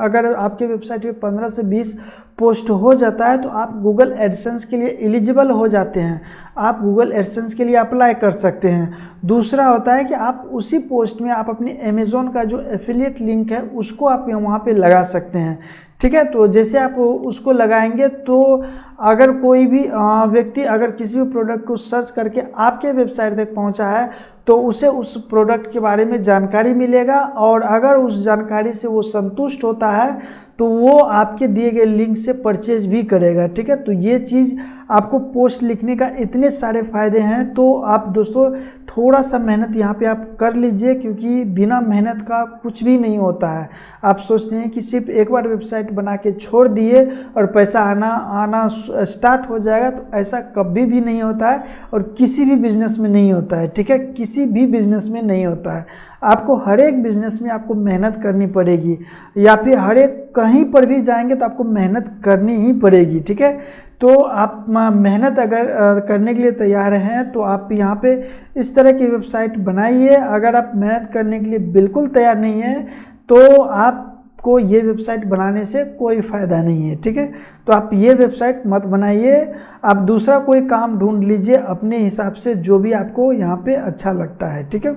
अगर आपके वेबसाइट पे 15 से 20 पोस्ट हो जाता है तो आप गूगल एडसेंस के लिए एलिजिबल हो जाते हैं, आप गूगल एडसेंस के लिए अप्लाई कर सकते हैं। दूसरा होता है कि आप उसी पोस्ट में आप अपने अमेज़ॉन का जो एफिलिएट लिंक है उसको आप वहाँ पे लगा सकते हैं, ठीक है। तो जैसे आप उसको लगाएंगे तो अगर कोई भी व्यक्ति अगर किसी भी प्रोडक्ट को सर्च करके आपके वेबसाइट तक पहुंचा है तो उसे उस प्रोडक्ट के बारे में जानकारी मिलेगा और अगर उस जानकारी से वो संतुष्ट होता है तो वो आपके दिए गए लिंक से परचेज भी करेगा, ठीक है। तो ये चीज़ आपको पोस्ट लिखने का इतने सारे फ़ायदे हैं। तो आप दोस्तों थोड़ा सा मेहनत यहाँ पे आप कर लीजिए, क्योंकि बिना मेहनत का कुछ भी नहीं होता है। आप सोचते हैं कि सिर्फ एक बार वेबसाइट बना के छोड़ दिए और पैसा आना स्टार्ट हो जाएगा, तो ऐसा कभी भी नहीं होता है और किसी भी बिजनेस में नहीं होता है, ठीक है। किसी भी बिजनेस में नहीं होता है। आपको हर एक बिजनेस में आपको मेहनत करनी पड़ेगी, या फिर हर एक कहीं पर भी जाएंगे तो आपको मेहनत करनी ही पड़ेगी, ठीक है। तो आप मेहनत अगर करने के लिए तैयार हैं तो आप यहाँ पे इस तरह की वेबसाइट बनाइए। अगर आप मेहनत करने के लिए बिल्कुल तैयार नहीं है तो आपको ये वेबसाइट बनाने से कोई फ़ायदा नहीं है, ठीक है। तो आप ये वेबसाइट मत बनाइए, आप दूसरा कोई काम ढूंढ लीजिए अपने हिसाब से, जो भी आपको यहाँ पे अच्छा लगता है, ठीक है।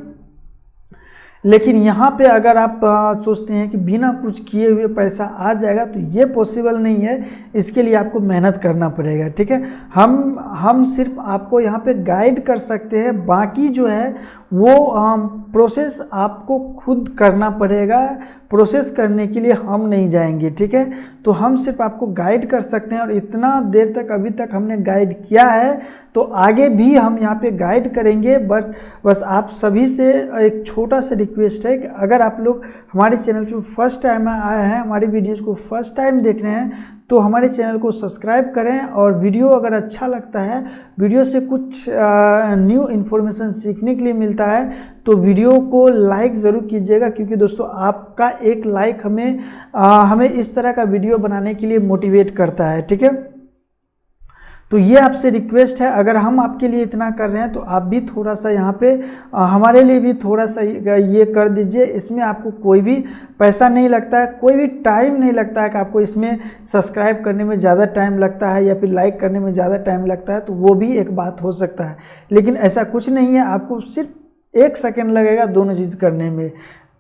लेकिन यहाँ पे अगर आप सोचते हैं कि बिना कुछ किए हुए पैसा आ जाएगा तो ये पॉसिबल नहीं है, इसके लिए आपको मेहनत करना पड़ेगा, ठीक है। हम सिर्फ आपको यहाँ पे गाइड कर सकते हैं, बाकी जो है वो प्रोसेस आपको खुद करना पड़ेगा। प्रोसेस करने के लिए हम नहीं जाएंगे, ठीक है। तो हम सिर्फ आपको गाइड कर सकते हैं और इतना देर तक अभी तक हमने गाइड किया है, तो आगे भी हम यहाँ पे गाइड करेंगे। बस आप सभी से एक छोटा सा रिक्वेस्ट है कि अगर आप लोग हमारे चैनल पे फर्स्ट टाइम आए हैं, हमारी वीडियोज़ को फर्स्ट टाइम देख रहे हैं, तो हमारे चैनल को सब्सक्राइब करें। और वीडियो अगर अच्छा लगता है, वीडियो से कुछ न्यू इन्फॉर्मेशन सीखने के लिए मिलता है, तो वीडियो को लाइक ज़रूर कीजिएगा, क्योंकि दोस्तों आपका एक लाइक हमें इस तरह का वीडियो बनाने के लिए मोटिवेट करता है, ठीक है। तो ये आपसे रिक्वेस्ट है, अगर हम आपके लिए इतना कर रहे हैं तो आप भी थोड़ा सा यहाँ पे हमारे लिए भी थोड़ा सा ये कर दीजिए। इसमें आपको कोई भी पैसा नहीं लगता है, कोई भी टाइम नहीं लगता है कि आपको इसमें सब्सक्राइब करने में ज़्यादा टाइम लगता है या फिर लाइक करने में ज़्यादा टाइम लगता है, तो वो भी एक बात हो सकता है, लेकिन ऐसा कुछ नहीं है। आपको सिर्फ 1 सेकेंड लगेगा दोनों चीज़ करने में,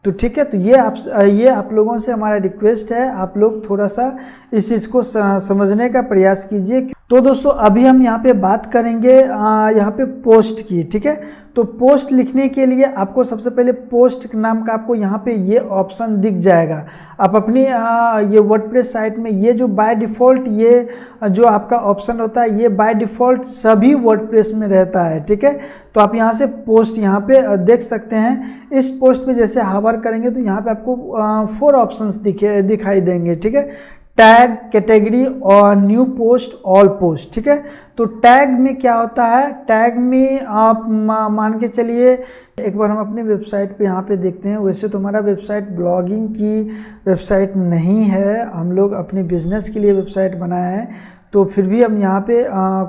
तो ठीक है। तो ये आप लोगों से हमारा रिक्वेस्ट है, आप लोग थोड़ा सा इस चीज़ को समझने का प्रयास कीजिए। तो दोस्तों अभी हम यहाँ पे बात करेंगे यहाँ पे पोस्ट की, ठीक है। तो पोस्ट लिखने के लिए आपको सबसे पहले पोस्ट नाम का आपको यहाँ पे ये ऑप्शन दिख जाएगा। आप अपनी ये वर्डप्रेस साइट में ये जो बाय डिफ़ॉल्ट ये जो आपका ऑप्शन होता है, ये बाय डिफ़ॉल्ट सभी वर्डप्रेस में रहता है, ठीक है। तो आप यहाँ से पोस्ट यहाँ पे देख सकते हैं। इस पोस्ट पे जैसे हावर करेंगे तो यहाँ पे आपको 4 ऑप्शंस दिखाई देंगे, ठीक है। टैग, कैटेगरी और न्यू पोस्ट, ऑल पोस्ट, ठीक है। तो टैग में क्या होता है, टैग में आप मान के चलिए, एक बार हम अपनी वेबसाइट पे यहाँ पे देखते हैं। वैसे तो हमारा वेबसाइट ब्लॉगिंग की वेबसाइट नहीं है, हम लोग अपने बिजनेस के लिए वेबसाइट बनाए हैं, तो फिर भी हम यहाँ पे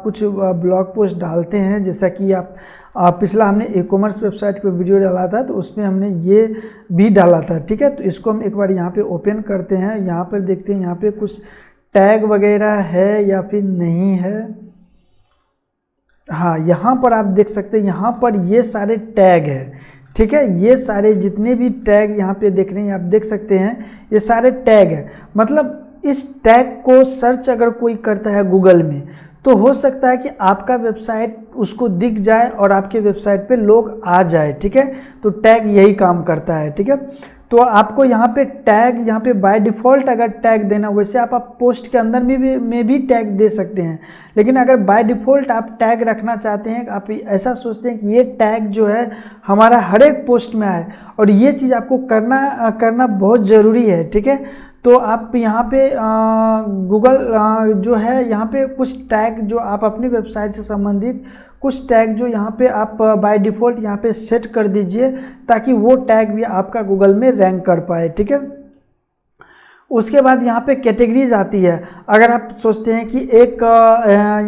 कुछ ब्लॉग पोस्ट डालते हैं। जैसा कि आप पिछला हमने ई कॉमर्स वेबसाइट पे वीडियो डाला था, तो उसमें हमने ये भी डाला था, ठीक है। तो इसको हम एक बार यहाँ पे ओपन करते हैं, यहाँ पर देखते हैं यहाँ पे कुछ टैग वगैरह है या फिर नहीं है। हाँ, यहाँ पर आप देख सकते हैं, यहाँ पर ये सारे टैग है, ठीक है। ये सारे जितने भी टैग यहाँ पे देख रहे हैं, आप देख सकते हैं ये सारे टैग है। मतलब इस टैग को सर्च अगर कोई करता है गूगल में, तो हो सकता है कि आपका वेबसाइट उसको दिख जाए और आपके वेबसाइट पे लोग आ जाए, ठीक है। तो टैग यही काम करता है, ठीक है। तो आपको यहाँ पे टैग, यहाँ पे बाय डिफ़ॉल्ट अगर टैग देना, वैसे आप पोस्ट के अंदर में भी टैग दे सकते हैं, लेकिन अगर बाय डिफ़ॉल्ट आप टैग रखना चाहते हैं, आप ऐसा सोचते हैं कि ये टैग जो है हमारा हर एक पोस्ट में आए, और ये चीज़ आपको करना बहुत ज़रूरी है, ठीक है। तो आप यहाँ पे गूगल जो है, यहाँ पे कुछ टैग जो आप अपनी वेबसाइट से संबंधित कुछ टैग जो यहाँ पे आप बाय डिफ़ॉल्ट यहाँ पे सेट कर दीजिए, ताकि वो टैग भी आपका गूगल में रैंक कर पाए, ठीक है। उसके बाद यहाँ पे कैटेगरीज आती है। अगर आप सोचते हैं कि एक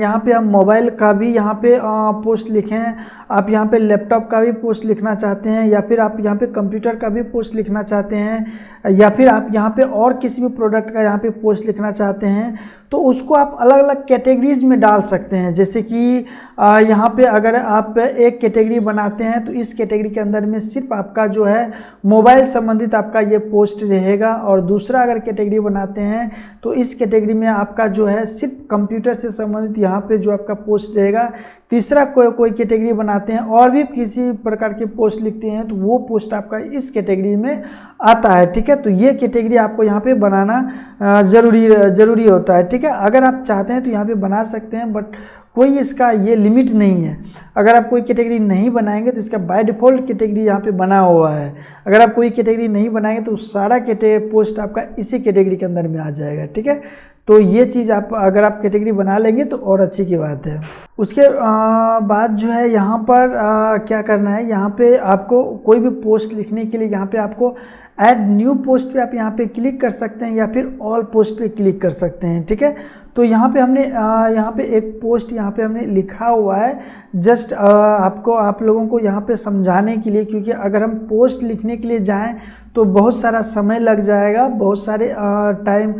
यहाँ पे हम मोबाइल का भी यहाँ पे पोस्ट लिखें, आप यहाँ पे लैपटॉप का भी पोस्ट लिखना चाहते हैं, या फिर आप यहाँ पे कंप्यूटर का भी पोस्ट लिखना चाहते हैं, या फिर आप यहाँ पे और किसी भी प्रोडक्ट का यहाँ पे पोस्ट लिखना चाहते हैं, तो उसको आप अलग अलग कैटेगरीज में डाल सकते हैं। जैसे कि यहाँ पे अगर आप एक कैटेगरी बनाते हैं, तो इस कैटेगरी के अंदर में सिर्फ आपका जो है मोबाइल संबंधित आपका ये पोस्ट रहेगा, और दूसरा अगर कैटेगरी बनाते हैं तो इस कैटेगरी में आपका जो है सिर्फ कंप्यूटर से संबंधित यहाँ पे जो आपका पोस्ट रहेगा। तीसरा कोई कैटेगरी बनाते हैं और भी किसी प्रकार के पोस्ट लिखते हैं, तो वो पोस्ट आपका इस कैटेगरी में आता है, ठीक है। तो ये कैटेगरी आपको यहाँ पे बनाना ज़रूरी होता है, ठीक है। अगर आप चाहते हैं तो यहाँ पे बना सकते हैं, बट कोई इसका ये लिमिट नहीं है। अगर आप कोई कैटेगरी नहीं बनाएंगे तो इसका बाय डिफ़ॉल्ट कैटेगरी यहाँ पे बना हुआ है। अगर आप कोई कैटेगरी नहीं बनाएंगे तो सारा पोस्ट आपका इसी कैटेगरी के अंदर में आ जाएगा, ठीक है। तो ये चीज़ आप अगर आप कैटेगरी बना लेंगे तो और अच्छी की बात है। उसके बाद जो है यहाँ पर क्या करना है, यहाँ पे आपको कोई भी पोस्ट लिखने के लिए यहाँ पे आपको ऐड न्यू पोस्ट पे आप यहाँ पे क्लिक कर सकते हैं, या फिर ऑल पोस्ट पे क्लिक कर सकते हैं, ठीक है। तो यहाँ पे हमने यहाँ पे एक पोस्ट यहाँ पे हमने लिखा हुआ है, जस्ट आप लोगों को यहाँ पे समझाने के लिए, क्योंकि अगर हम पोस्ट लिखने के लिए जाएं तो बहुत सारा समय लग जाएगा। बहुत सारे टाइम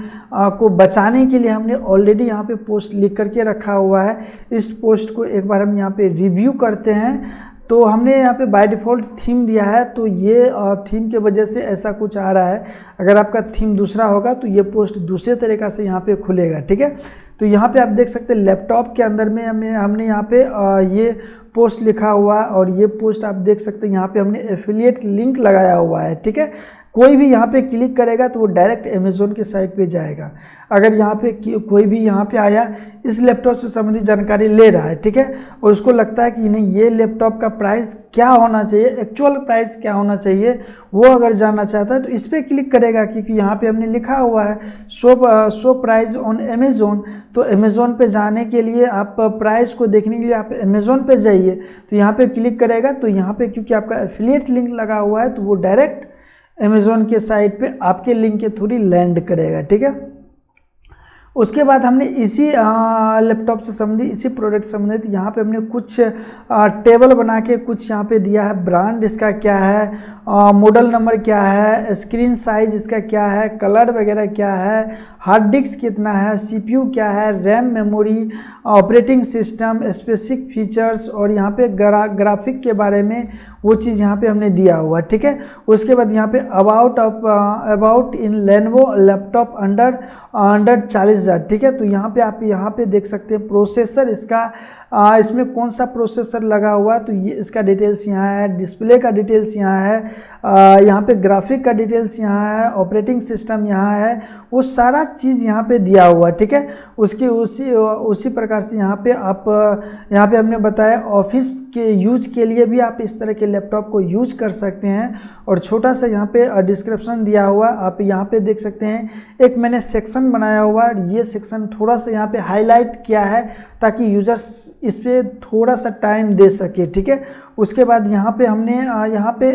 को बचाने के लिए हमने ऑलरेडी यहाँ पे पोस्ट लिख करके रखा हुआ है। इस पोस्ट को एक बार हम यहाँ पे रिव्यू करते हैं। तो हमने यहाँ पे बाय डिफ़ॉल्ट थीम दिया है, तो ये थीम के वजह से ऐसा कुछ आ रहा है। अगर आपका थीम दूसरा होगा तो ये पोस्ट दूसरे तरीक़ा से यहाँ पे खुलेगा, ठीक है। तो यहाँ पे आप देख सकते हैं लैपटॉप के अंदर में हमने यहाँ पे ये पोस्ट लिखा हुआ है और ये पोस्ट आप देख सकते हैं यहाँ पे हमने एफिलिएट लिंक लगाया हुआ है, ठीक है। कोई भी यहाँ पे क्लिक करेगा तो वो डायरेक्ट अमेज़ोन के साइट पे जाएगा। अगर यहाँ पे कोई भी यहाँ पे आया इस लैपटॉप से संबंधित जानकारी ले रहा है, ठीक है, और उसको लगता है कि नहीं ये लैपटॉप का प्राइस क्या होना चाहिए, एक्चुअल प्राइस क्या होना चाहिए, वो अगर जानना चाहता है तो इस पर क्लिक करेगा, क्योंकि यहाँ पे हमने लिखा हुआ है शो प्राइस ऑन अमेज़ोन। तो अमेज़ोन पे जाने के लिए आप प्राइस को देखने के लिए आप अमेज़ोन पे जाइए, तो यहाँ पे क्लिक करेगा तो यहाँ पे क्योंकि आपका एफिलिएट लिंक लगा हुआ है तो वो डायरेक्ट अमेज़ोन के साइट पे आपके लिंक के थ्रू लैंड करेगा, ठीक है। उसके बाद हमने इसी लैपटॉप से संबंधित, इसी प्रोडक्ट से संबंधित यहाँ पे हमने कुछ टेबल बना के कुछ यहाँ पे दिया है। ब्रांड इसका क्या है, मॉडल नंबर क्या है, स्क्रीन साइज इसका क्या है, कलर वगैरह क्या है, हार्ड डिस्क कितना है, सीपीयू क्या है, RAM, memory, operating system, specific features और यहाँ पे ग्राफिक के बारे में वो चीज़ यहाँ पे हमने दिया हुआ, ठीक है। उसके बाद यहाँ पे about in Lenovo laptop under 40,000, ठीक है। तो यहाँ पे आप यहाँ पे देख सकते हैं प्रोसेसर इसका, इसमें कौन सा प्रोसेसर लगा हुआ है तो ये इसका डिटेल्स यहाँ है, डिस्प्ले का डिटेल्स यहाँ है, यहाँ पे ग्राफिक का डिटेल्स यहाँ है, ऑपरेटिंग सिस्टम यहाँ है, वो सारा चीज़ यहाँ पे दिया हुआ है, ठीक है। उसकी उसी प्रकार से यहाँ पे आप यहाँ पे हमने बताया ऑफिस के यूज के लिए भी आप इस तरह के लैपटॉप को यूज कर सकते हैं। और छोटा सा यहाँ पे डिस्क्रिप्शन दिया हुआ आप यहाँ पे देख सकते हैं। एक मैंने सेक्शन बनाया हुआ है, ये सेक्शन थोड़ा सा यहाँ पे हाईलाइट किया है ताकि यूजर्स इस पर थोड़ा सा टाइम दे सके, ठीक है। उसके बाद यहाँ पे हमने यहाँ पे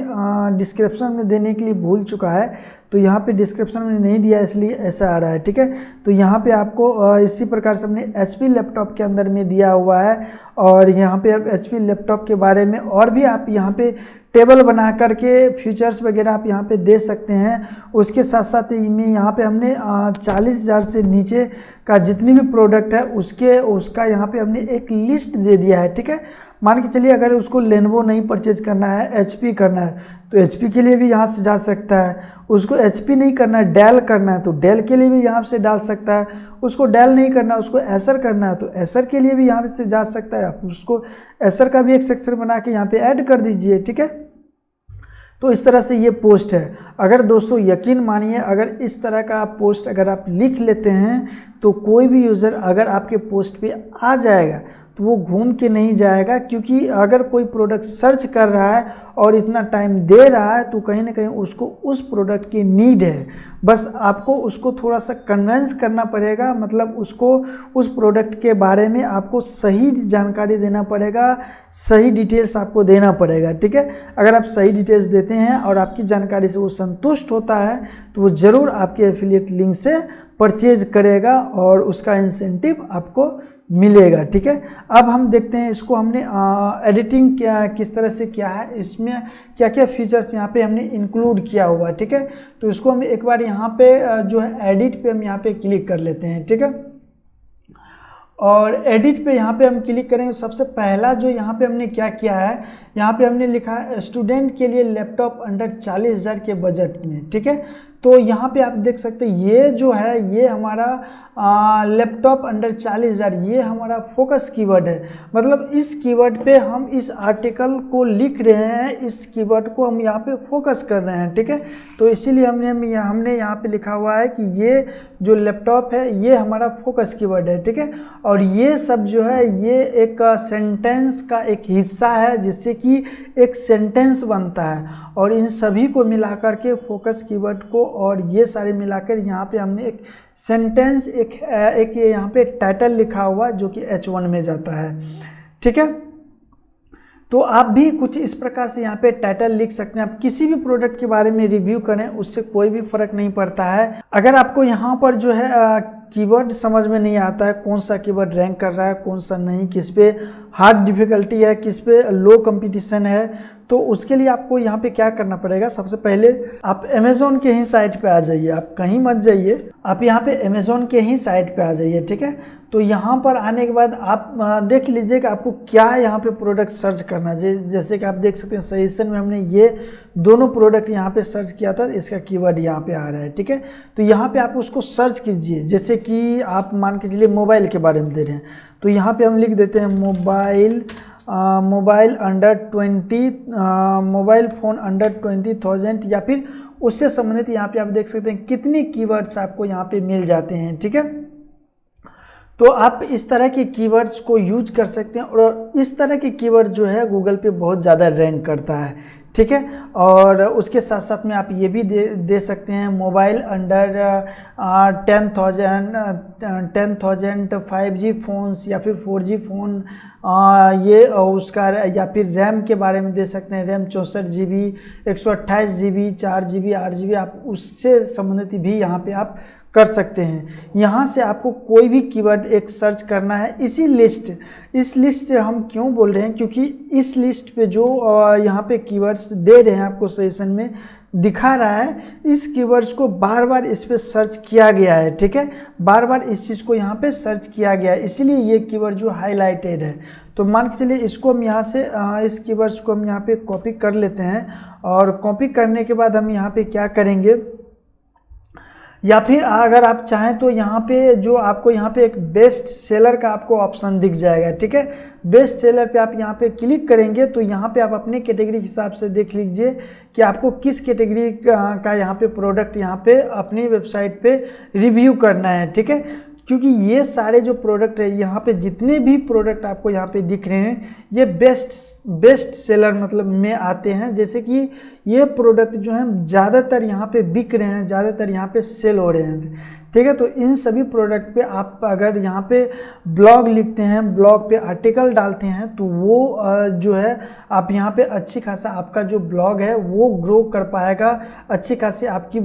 डिस्क्रिप्शन में देने के लिए भूल चुका है, तो यहाँ पे डिस्क्रिप्शन में नहीं दिया इसलिए ऐसा आ रहा है, ठीक है। तो यहाँ पे आपको इसी प्रकार से हमने HP लैपटॉप के अंदर में दिया हुआ है और यहाँ पे आप HP लैपटॉप के बारे में और भी आप यहाँ पे टेबल बना करके फीचर्स वगैरह आप यहाँ पे दे सकते हैं। उसके साथ साथ में यहाँ पे हमने 40,000 से नीचे का जितनी भी प्रोडक्ट है उसका यहाँ पे हमने एक लिस्ट दे दिया है, ठीक है। मान के चलिए अगर उसको लेनोवो नहीं परचेज करना है, HP करना है तो HP के लिए भी यहाँ से जा सकता है। उसको HP नहीं करना है, डेल करना है तो डेल के लिए भी यहाँ से डाल सकता है। उसको डेल नहीं करना है, उसको एसर करना है तो एसर के लिए भी यहाँ से जा सकता है। आप उसको एसर का भी एक सेक्शन बना के यहाँ पे ऐड कर दीजिए, ठीक है। तो इस तरह से ये पोस्ट है। अगर दोस्तों यकीन मानिए अगर इस तरह का पोस्ट अगर आप लिख लेते हैं तो कोई भी यूज़र अगर आपके पोस्ट पे आ जाएगा तो वो घूम के नहीं जाएगा, क्योंकि अगर कोई प्रोडक्ट सर्च कर रहा है और इतना टाइम दे रहा है तो कहीं ना कहीं उसको उस प्रोडक्ट की नीड है। बस आपको उसको थोड़ा सा कन्वेंस करना पड़ेगा, मतलब उसको उस प्रोडक्ट के बारे में आपको सही जानकारी देना पड़ेगा, सही डिटेल्स आपको देना पड़ेगा, ठीक है। अगर आप सही डिटेल्स देते हैं और आपकी जानकारी से वो संतुष्ट होता है तो वो ज़रूर आपके एफिलिएट लिंक से परचेज करेगा और उसका इंसेंटिव आपको मिलेगा, ठीक है। अब हम देखते हैं इसको हमने एडिटिंग किस तरह से किया है, इसमें क्या क्या फीचर्स यहाँ पे हमने इंक्लूड किया हुआ है, ठीक है। तो इसको हम एक बार यहाँ पे जो है एडिट पे हम यहाँ पे क्लिक कर लेते हैं, ठीक है। और एडिट पे यहाँ पे हम क्लिक करेंगे। सबसे पहला जो यहाँ पे हमने क्या किया है, यहाँ पे हमने लिखा है स्टूडेंट के लिए लैपटॉप अंडर 40,000 के बजट में, ठीक है। तो यहाँ पे आप देख सकते हैं ये जो है ये हमारा लैपटॉप अंडर 40,000 ये हमारा फोकस कीवर्ड है। मतलब इस कीवर्ड पे हम इस आर्टिकल को लिख रहे हैं, इस कीवर्ड को हम यहाँ पे फोकस कर रहे हैं, ठीक है। तो इसीलिए हमने यहाँ पे लिखा हुआ है कि ये जो लैपटॉप है ये हमारा फोकस कीवर्ड है, ठीक है। और ये सब जो है ये एक सेंटेंस का एक हिस्सा है जिससे कि एक सेंटेंस बनता है और इन सभी को मिलाकर के फोकस कीवर्ड को और ये सारे मिलाकर यहाँ पे हमने एक सेंटेंस एक यहाँ पे टाइटल लिखा हुआ जो कि H1 में जाता है, ठीक है। तो आप भी कुछ इस प्रकार से यहाँ पे टाइटल लिख सकते हैं। आप किसी भी प्रोडक्ट के बारे में रिव्यू करें उससे कोई भी फर्क नहीं पड़ता है। अगर आपको यहाँ पर जो है कीवर्ड समझ में नहीं आता है, कौन सा कीवर्ड रैंक कर रहा है कौन सा नहीं, किस पे हार्ड डिफिकल्टी है किस पे लो कंपटीशन है, तो उसके लिए आपको यहाँ पे क्या करना पड़ेगा। सबसे पहले आप अमेज़ॉन के ही साइट पे आ जाइए, आप कहीं मत जाइए, आप यहाँ पे अमेज़ॉन के ही साइट पे आ जाइए, ठीक है। तो यहाँ पर आने के बाद आप देख लीजिए कि आपको क्या यहाँ पे प्रोडक्ट सर्च करना है। जैसे कि आप देख सकते हैं सजेशन में हमने ये दोनों प्रोडक्ट यहाँ पे सर्च किया था, इसका कीवर्ड यहाँ पे आ रहा है, ठीक है। तो यहाँ पे आप उसको सर्च कीजिए। जैसे कि आप मान के चलिए मोबाइल के बारे में दे रहे हैं तो यहाँ पे हम लिख देते हैं mobile mobile under 20 mobile phone under 20,000 या फिर उससे संबंधित यहाँ पे आप देख सकते हैं कितने कीवर्ड्स आपको यहाँ पे मिल जाते हैं। ठीक है, तो आप इस तरह के कीवर्ड्स को यूज कर सकते हैं और इस तरह के कीवर्ड जो है गूगल पे बहुत ज़्यादा रैंक करता है। ठीक है, और उसके साथ साथ में आप ये भी दे सकते हैं मोबाइल अंडर 10,000 5G फ़ोन्स या फिर 4G फ़ोन, ये उसका या फिर रैम के बारे में दे सकते हैं, RAM 64 GB 128 GB 4 GB 8 GB, आप उससे संबंधित भी यहाँ पे आप कर सकते हैं। यहाँ से आपको कोई भी कीवर्ड एक सर्च करना है। इस लिस्ट से हम क्यों बोल रहे हैं, क्योंकि इस लिस्ट पे जो यहाँ पे कीवर्ड्स दे रहे हैं आपको सजेशन में दिखा रहा है, इस कीवर्ड्स को बार बार इस पे सर्च किया गया है। ठीक है, बार बार इस चीज़ को यहाँ पे सर्च किया गया है, इसीलिए ये कीवर्ड जो हाईलाइटेड है। तो मान के चलिए इसको हम यहाँ से इस कीवर्ड्स को हम यहाँ पे कॉपी कर लेते हैं, और कॉपी करने के बाद हम यहाँ पे क्या करेंगे, या फिर अगर आप चाहें तो यहाँ पे जो आपको यहाँ पे एक बेस्ट सेलर का आपको ऑप्शन दिख जाएगा। ठीक है, बेस्ट सेलर पे आप यहाँ पे क्लिक करेंगे तो यहाँ पे आप अपने कैटेगरी के हिसाब से देख लीजिए कि आपको किस कैटेगरी का यहाँ पे प्रोडक्ट यहाँ पे अपनी वेबसाइट पे रिव्यू करना है। ठीक है, क्योंकि ये सारे जो प्रोडक्ट है यहाँ पे जितने भी प्रोडक्ट आपको यहाँ पे दिख रहे हैं ये बेस्ट सेलर मतलब में आते हैं। जैसे कि ये प्रोडक्ट जो हैं ज़्यादातर यहाँ पे बिक रहे हैं, ज़्यादातर यहाँ पे सेल हो रहे हैं। ठीक है, तो इन सभी प्रोडक्ट पे आप अगर यहाँ पे ब्लॉग लिखते हैं, ब्लॉग पे आर्टिकल डालते हैं, तो वो जो है आप यहाँ पे अच्छी खासा आपका जो ब्लॉग है वो ग्रो कर पाएगा, अच्छी खासी आपकी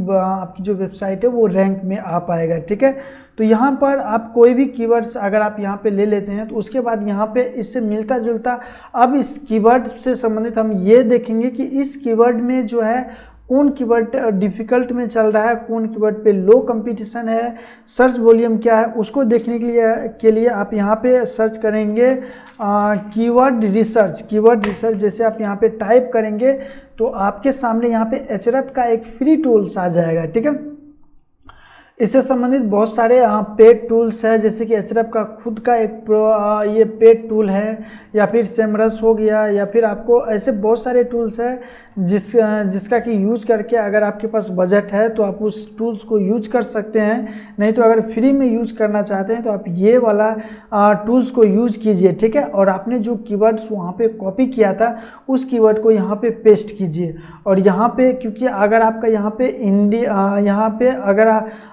जो वेबसाइट है वो रैंक में आ पाएगा। ठीक है, तो यहाँ पर आप कोई भी कीवर्ड्स अगर आप यहाँ पे ले लेते हैं तो उसके बाद यहाँ पे इससे मिलता जुलता अब इस कीवर्ड से संबंधित हम ये देखेंगे कि इस कीवर्ड में जो है कौन कीवर्ड डिफ़िकल्ट में चल रहा है, कौन कीवर्ड पे लो कंपटीशन है, सर्च वॉल्यूम क्या है, उसको देखने के लिए आप यहाँ पे सर्च करेंगे कीवर्ड रिसर्च। जैसे आप यहाँ पे टाइप करेंगे तो आपके सामने यहाँ पे एचरएफ का एक फ्री टूल्स आ जाएगा। ठीक है, इससे संबंधित बहुत सारे पेड टूल्स है, जैसे कि एचरएफ का खुद का एक ये पेड टूल है, या फिर सेमरस हो गया, या फिर आपको ऐसे बहुत सारे टूल्स है जिसका कि यूज करके अगर आपके पास बजट है तो आप उस टूल्स को यूज कर सकते हैं। नहीं तो अगर फ्री में यूज करना चाहते हैं तो आप ये वाला टूल्स को यूज कीजिए। ठीक है, और आपने जो कीवर्ड्स वहाँ पे कॉपी किया था उस कीवर्ड को यहाँ पे पेस्ट कीजिए। और यहाँ पे क्योंकि अगर आपका यहाँ पे यहाँ पे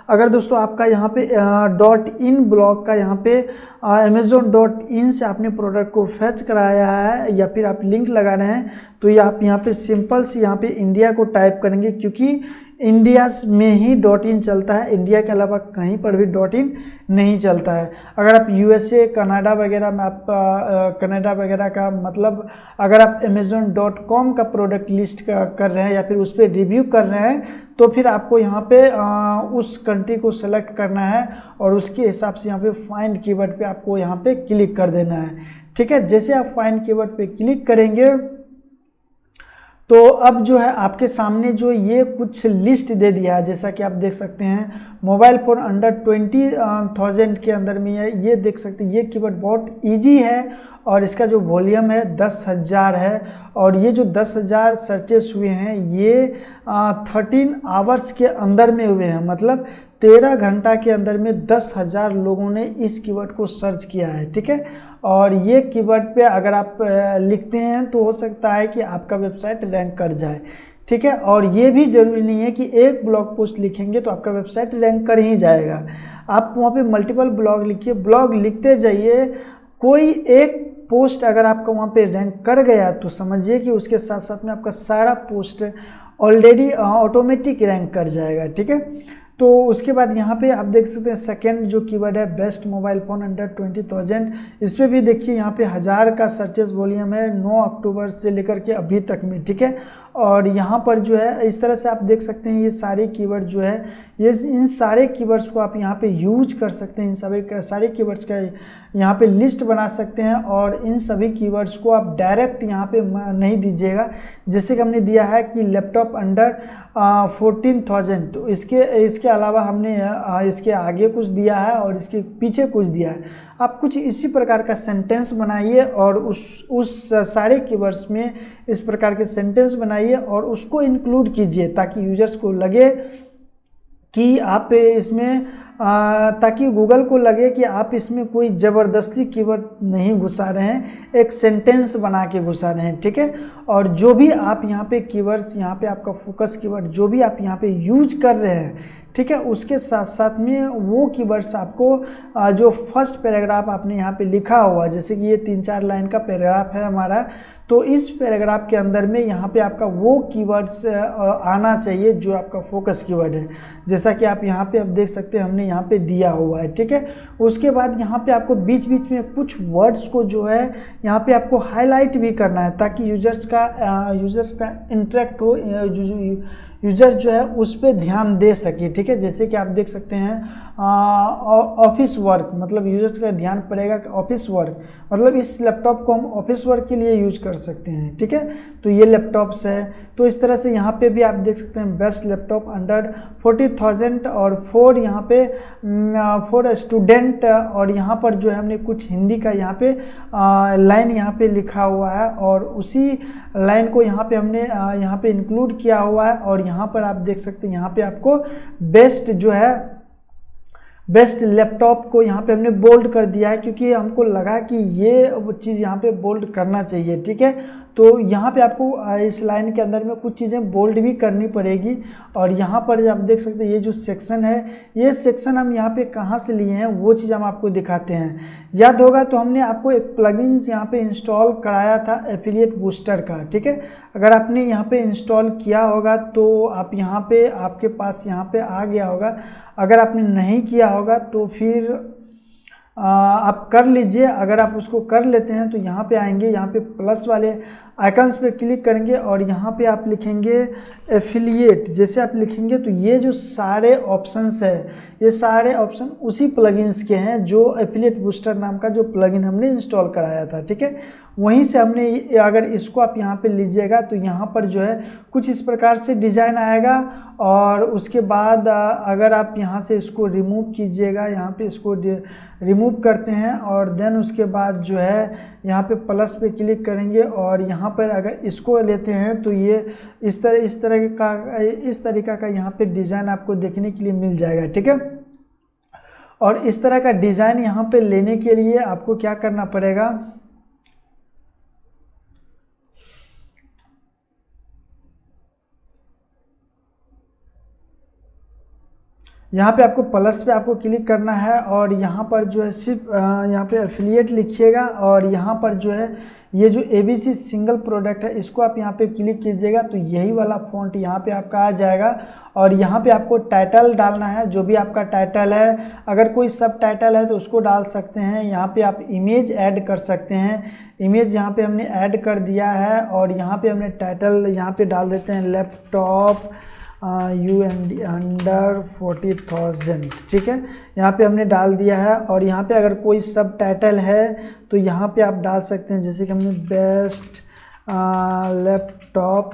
अगर दोस्तों आपका यहाँ पे .in ब्लॉग का यहाँ पे amazon.in से आपने प्रोडक्ट को फैच कराया है या फिर आप लिंक लगा रहे हैं, तो ये आप यहाँ पे सिंपल से यहाँ पे इंडिया को टाइप करेंगे, क्योंकि इंडिया में ही .in चलता है, इंडिया के अलावा कहीं पर भी .in नहीं चलता है। अगर आप USA कनाडा वगैरह में आप कनाडा वगैरह का मतलब अगर आप amazon.com का प्रोडक्ट लिस्ट कर रहे हैं या फिर उस पर रिव्यू कर रहे हैं तो फिर आपको यहाँ पे उस कंट्री को सेलेक्ट करना है और उसके हिसाब से यहाँ पे फाइंड कीवर्ड पे आपको यहाँ पे क्लिक कर देना है। ठीक है, जैसे आप फाइंड कीवर्ड पे क्लिक करेंगे तो अब जो है आपके सामने जो ये कुछ लिस्ट दे दिया है, जैसा कि आप देख सकते हैं मोबाइल फ़ोन अंडर 20,000 के अंदर में है, ये देख सकते हैं। ये कीवर्ड बहुत इजी है और इसका जो वॉल्यूम है 10,000 है, और ये जो 10,000 सर्चेस हुए हैं ये 13 आवर्स के अंदर में हुए हैं, मतलब 13 घंटा के अंदर में 10,000 लोगों ने इस कीवर्ड को सर्च किया है। ठीक है, और ये कीवर्ड पे अगर आप लिखते हैं तो हो सकता है कि आपका वेबसाइट रैंक कर जाए। ठीक है, और ये भी ज़रूरी नहीं है कि एक ब्लॉग पोस्ट लिखेंगे तो आपका वेबसाइट रैंक कर ही जाएगा। आप वहाँ पे मल्टीपल ब्लॉग लिखिए, ब्लॉग लिखते जाइए, कोई एक पोस्ट अगर आपका वहाँ पे रैंक कर गया तो समझिए कि उसके साथ साथ में आपका सारा पोस्ट ऑलरेडी ऑटोमेटिक रैंक कर जाएगा। ठीक है, तो उसके बाद यहाँ पे आप देख सकते हैं सेकेंड जो कीवर्ड है बेस्ट मोबाइल फ़ोन अंडर 20,000, इस पर भी देखिए यहाँ पे 1000 का सर्चेस वॉल्यूम है 9 अक्टूबर से लेकर के अभी तक में। ठीक है, और यहाँ पर जो है इस तरह से आप देख सकते हैं ये सारे कीवर्ड जो है ये इन सारे कीवर्ड्स को आप यहाँ पे यूज कर सकते हैं, इन सारे कीवर्ड्स का यहाँ पे लिस्ट बना सकते हैं, और इन सभी कीवर्ड्स को आप डायरेक्ट यहाँ पे नहीं दीजिएगा। जैसे कि हमने दिया है कि लैपटॉप अंडर 14,000, तो इसके अलावा हमने इसके आगे कुछ दिया है और इसके पीछे कुछ दिया है। आप कुछ इसी प्रकार का सेंटेंस बनाइए और उस सारे कीवर्ड्स में इस प्रकार के सेंटेंस बनाइए और उसको इंक्लूड कीजिए ताकि यूजर्स को लगे कि आप इसमें ताकि गूगल को लगे कि आप इसमें कोई ज़बरदस्ती कीवर्ड नहीं घुसा रहे हैं, एक सेंटेंस बना के घुसा रहे हैं, ठीक है। और जो भी आप यहाँ पे कीवर्ड्स, यहाँ पे आपका फोकस कीवर्ड जो भी आप यहाँ पे यूज कर रहे हैं, ठीक है, उसके साथ साथ में वो कीवर्ड्स आपको जो फर्स्ट पैराग्राफ आपने यहाँ पे लिखा हुआ, जैसे कि ये 3-4 लाइन का पैराग्राफ है हमारा, तो इस पैराग्राफ के अंदर में यहाँ पे आपका वो कीवर्ड्स आना चाहिए जो आपका फोकस कीवर्ड है। जैसा कि आप यहाँ पे अब देख सकते हैं हमने यहाँ पे दिया हुआ है, ठीक है। उसके बाद यहाँ पे आपको बीच बीच में कुछ वर्ड्स को जो है यहाँ पे आपको हाईलाइट भी करना है ताकि यूजर्स का इंटरेक्ट हो, यूजर्स जो है उस पर ध्यान दे सके, ठीक है। जैसे कि आप देख सकते हैं ऑफिस वर्क, मतलब यूजर्स का ध्यान पड़ेगा कि ऑफिस वर्क मतलब इस लैपटॉप को हम ऑफिस वर्क के लिए यूज कर सकते हैं, ठीक है। तो ये लैपटॉप्स है, तो इस तरह से यहाँ पे भी आप देख सकते हैं बेस्ट लैपटॉप अंडर 40,000 और 4 यहाँ पे 4 स्टूडेंट, और यहाँ पर जो है हमने कुछ हिंदी का यहाँ पे लाइन यहाँ पे लिखा हुआ है और उसी लाइन को यहाँ पे हमने यहाँ पे इंक्लूड किया हुआ है। और यहाँ पर आप देख सकते हैं यहाँ पे आपको बेस्ट जो है बेस्ट लैपटॉप को यहाँ पे हमने बोल्ड कर दिया है क्योंकि हमको लगा कि ये चीज़ यहाँ पे बोल्ड करना चाहिए, ठीक है। तो यहाँ पे आपको इस लाइन के अंदर में कुछ चीज़ें बोल्ड भी करनी पड़ेगी। और यहाँ पर आप देख सकते हैं ये जो सेक्शन है, ये सेक्शन हम यहाँ पे कहाँ से लिए हैं वो चीज़ हम आपको दिखाते हैं। याद होगा तो हमने आपको एक प्लगइन यहाँ पे इंस्टॉल कराया था एफिलिएट बूस्टर का, ठीक है। अगर आपने यहाँ पे इंस्टॉल किया होगा तो आप यहाँ पे आपके पास यहाँ पे आ गया होगा, अगर आपने नहीं किया होगा तो फिर आप कर लीजिए। अगर आप उसको कर लेते हैं तो यहाँ पे आएंगे, यहाँ पे प्लस वाले आइकन्स पे क्लिक करेंगे और यहाँ पे आप लिखेंगे एफिलिएट। जैसे आप लिखेंगे तो ये जो सारे ऑप्शंस है, ये सारे ऑप्शन उसी प्लगइन्स के हैं जो एफिलिएट बूस्टर नाम का जो प्लगइन हमने इंस्टॉल कराया था, ठीक है। वहीं से हमने, अगर इसको आप यहाँ पे लीजिएगा तो यहाँ पर जो है कुछ इस प्रकार से डिज़ाइन आएगा। और उसके बाद अगर आप यहाँ से इसको रिमूव कीजिएगा, यहाँ पे इसको रिमूव करते हैं और देन उसके बाद जो है यहाँ पे प्लस पे क्लिक करेंगे और यहाँ पर अगर इसको लेते हैं तो ये इस तरीका का यहाँ पे डिज़ाइन आपको देखने के लिए मिल जाएगा, ठीक है। और इस तरह का डिज़ाइन यहाँ पे लेने के लिए आपको क्या करना पड़ेगा, यहाँ पे आपको प्लस पे आपको क्लिक करना है और यहाँ पर जो है सिर्फ यहाँ पे एफिलिएट लिखिएगा और यहाँ पर जो है ये जो ABC सिंगल प्रोडक्ट है इसको आप यहाँ पे क्लिक कीजिएगा तो यही वाला फॉन्ट यहाँ पे आपका आ जाएगा। और यहाँ पे आपको टाइटल डालना है, जो भी आपका टाइटल है, अगर कोई सब टाइटल है तो उसको डाल सकते हैं। यहाँ पे आप इमेज ऐड कर सकते हैं, इमेज यहाँ पे हमने ऐड कर दिया है। और यहाँ पे हमने टाइटल यहाँ पे डाल देते हैं लैपटॉप UMD अंडर 40,000, ठीक है, यहाँ पे हमने डाल दिया है। और यहाँ पे अगर कोई सब टाइटल है तो यहाँ पे आप डाल सकते हैं, जैसे कि हमने बेस्ट लैपटॉप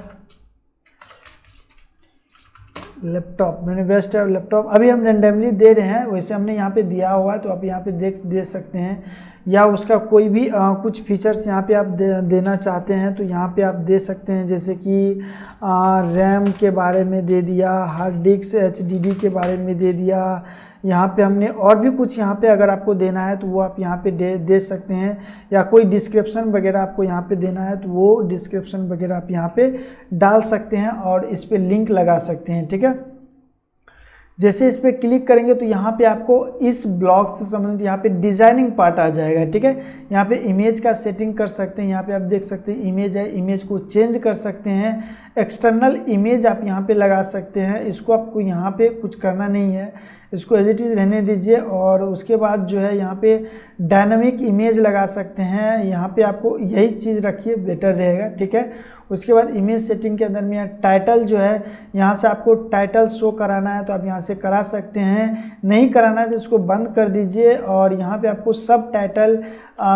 मैंने बेस्ट लैपटॉप अभी हम रेंडमली दे रहे हैं, वैसे हमने यहाँ पे दिया हुआ है तो आप यहाँ पे दे सकते हैं। या उसका कोई भी कुछ फीचर्स यहाँ पे आप देना चाहते हैं तो यहाँ पे आप दे सकते हैं, जैसे कि रैम के बारे में दे दिया, हार्ड डिस्क HDD के बारे में दे दिया। यहाँ पे हमने और भी कुछ यहाँ पे अगर आपको देना है तो वो आप यहाँ पे दे सकते हैं। या कोई डिस्क्रिप्शन वगैरह आपको यहाँ पे देना है तो वो डिस्क्रिप्शन वगैरह आप यहाँ पे डाल सकते हैं और इस पे लिंक लगा सकते हैं, ठीक है। जैसे इस पर क्लिक करेंगे तो यहाँ पे आपको इस ब्लॉग से संबंधित यहाँ पे डिजाइनिंग पार्ट आ जाएगा, ठीक है। यहाँ पे इमेज का सेटिंग कर सकते हैं, यहाँ पे आप देख सकते हैं इमेज है, इमेज को चेंज कर सकते हैं। एक्सटर्नल इमेज आप यहाँ पे लगा सकते हैं, इसको आपको यहाँ पे कुछ करना नहीं है, इसको एज इट इज़ रहने दीजिए। और उसके बाद जो है यहाँ पे डायनामिक इमेज लगा सकते हैं, यहाँ पे आपको यही चीज़ रखिए बेटर रहेगा, ठीक है। उसके बाद इमेज सेटिंग के अंदर में टाइटल जो है, यहाँ से आपको टाइटल शो कराना है तो आप यहाँ से करा सकते हैं, नहीं कराना है तो इसको बंद कर दीजिए। और यहाँ पे आपको सब टाइटल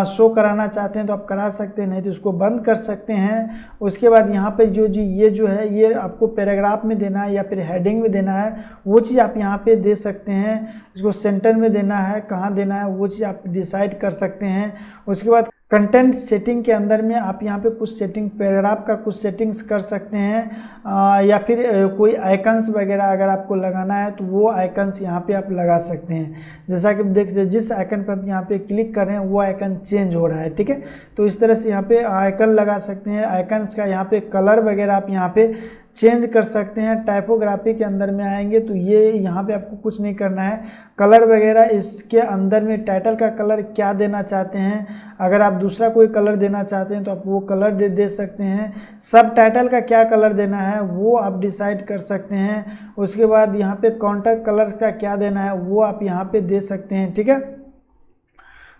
शो कराना चाहते हैं तो आप करा सकते हैं, नहीं तो इसको बंद कर सकते हैं। उसके बाद यहाँ पे ये जो है ये आपको पैराग्राफ में देना है या फिर हेडिंग में देना है, वो चीज़ आप यहाँ पे दे सकते हैं। इसको सेंटर में देना है, कहाँ देना है वो चीज़ आप डिसाइड कर सकते हैं। उसके बाद कंटेंट सेटिंग के अंदर में आप यहाँ पे कुछ सेटिंग, पैराग्राफ का कुछ सेटिंग्स कर सकते हैं, या फिर कोई आइकन्स वगैरह अगर आपको लगाना है तो वो आइकन्स यहाँ पे आप लगा सकते हैं। जैसा कि देख सकते जिस आइकन पर आप यहाँ पे क्लिक कर रहे हैं वो आइकन चेंज हो रहा है, ठीक है। तो इस तरह से यहाँ पे आइकन लगा सकते हैं। आइकन्स का यहाँ पे कलर वगैरह आप यहाँ पे चेंज कर सकते हैं। टाइपोग्राफी के अंदर में आएंगे तो ये यहाँ पे आपको कुछ नहीं करना है, कलर वगैरह इसके अंदर में टाइटल का कलर क्या देना चाहते हैं, अगर आप दूसरा कोई कलर देना चाहते हैं तो आप वो कलर दे सकते हैं। सब टाइटल का क्या कलर देना है वो आप डिसाइड कर सकते हैं। उसके बाद यहाँ पे काउंटर कलर का क्या देना है वो आप यहाँ पे दे सकते हैं, ठीक है।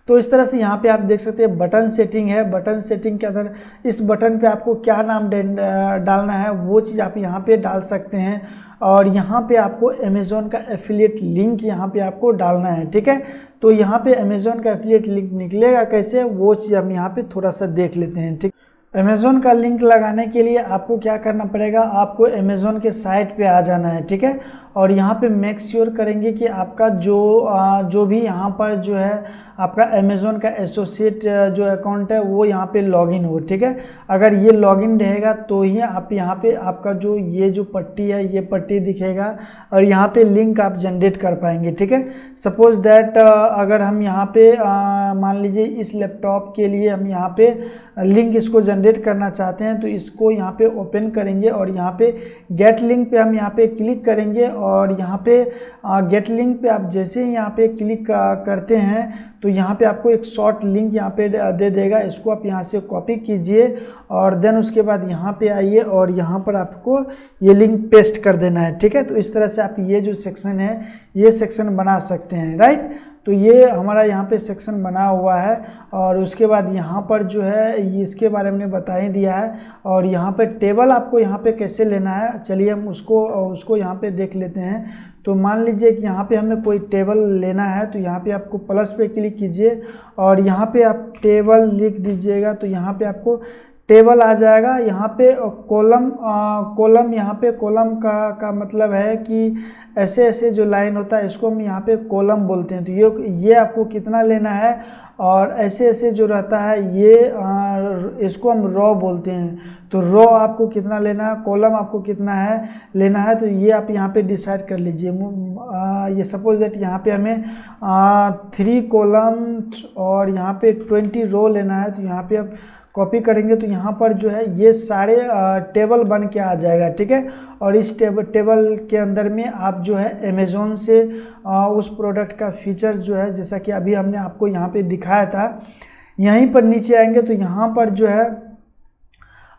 तो इस तरह से यहाँ पे आप देख सकते हैं बटन सेटिंग है। बटन सेटिंग के अंदर इस बटन पे आपको क्या नाम डालना है वो चीज़ आप यहाँ पे डाल सकते हैं। और यहाँ पे आपको अमेज़ॉन का एफिलिएट लिंक यहाँ पे आपको डालना है, ठीक है। तो यहाँ पे अमेज़ॉन का एफिलिएट लिंक निकलेगा कैसे वो चीज़ हम यहाँ पे थोड़ा सा देख लेते हैं, ठीक। अमेज़ॉन का लिंक लगाने के लिए आपको क्या करना पड़ेगा, आपको अमेज़ॉन के साइट पे आ जाना है, ठीक है। और यहाँ पे मेक श्योर करेंगे कि आपका जो भी यहाँ पर जो है आपका अमेज़ॉन का एसोसिएट जो अकाउंट है वो यहाँ पे लॉगिन हो, ठीक है। अगर ये लॉगिन रहेगा तो ही आप यहाँ पे आपका ये जो पट्टी है ये पट्टी दिखेगा और यहाँ पे लिंक आप जनरेट कर पाएंगे, ठीक है। सपोज दैट अगर हम यहाँ पे मान लीजिए इस लैपटॉप के लिए हम यहाँ पे लिंक इसको जनरेट करना चाहते हैं तो इसको यहाँ पे ओपन करेंगे और यहाँ पे गेट लिंक पे हम यहाँ पे क्लिक करेंगे। और यहाँ पे गेट लिंक पे आप जैसे ही यहाँ पे क्लिक करते हैं तो यहाँ पे आपको एक शॉर्ट लिंक यहाँ पे दे देगा, इसको आप यहाँ से कॉपी कीजिए और देन उसके बाद यहाँ पे आइए और यहाँ पर आपको ये लिंक पेस्ट कर देना है, ठीक है। तो इस तरह से आप ये जो सेक्शन है ये सेक्शन बना सकते हैं, राइट। तो ये हमारा यहाँ पे सेक्शन बना हुआ है और उसके बाद यहाँ पर जो है इसके बारे में बता ही दिया है। और यहाँ पे टेबल आपको यहाँ पे कैसे लेना है, चलिए हम उसको यहाँ पे देख लेते हैं। तो मान लीजिए कि यहाँ पे हमें कोई टेबल लेना है तो यहाँ पे आपको प्लस पे क्लिक कीजिए और यहाँ पे आप टेबल लिख दीजिएगा तो यहाँ पे आपको टेबल आ जाएगा। यहाँ पे कॉलम यहाँ पे कॉलम का मतलब है कि ऐसे ऐसे जो लाइन होता है इसको हम यहाँ पे कॉलम बोलते हैं। तो ये आपको कितना लेना है और ऐसे ऐसे जो रहता है ये इसको हम रॉ बोलते हैं। तो रॉ आपको कितना लेना है, कॉलम आपको कितना है लेना है, तो ये आप यहाँ पे डिसाइड कर लीजिए। ये सपोज दैट यहाँ पे हमें 3 कॉलम और यहाँ पे 20 रो लेना है तो यहाँ पे आप कॉपी करेंगे तो यहाँ पर जो है ये सारे टेबल बन के आ जाएगा, ठीक है। और इस टेबल के अंदर में आप जो है अमेज़ॉन से उस प्रोडक्ट का फीचर जो है जैसा कि अभी हमने आपको यहाँ पे दिखाया था, यहीं पर नीचे आएंगे तो यहाँ पर जो है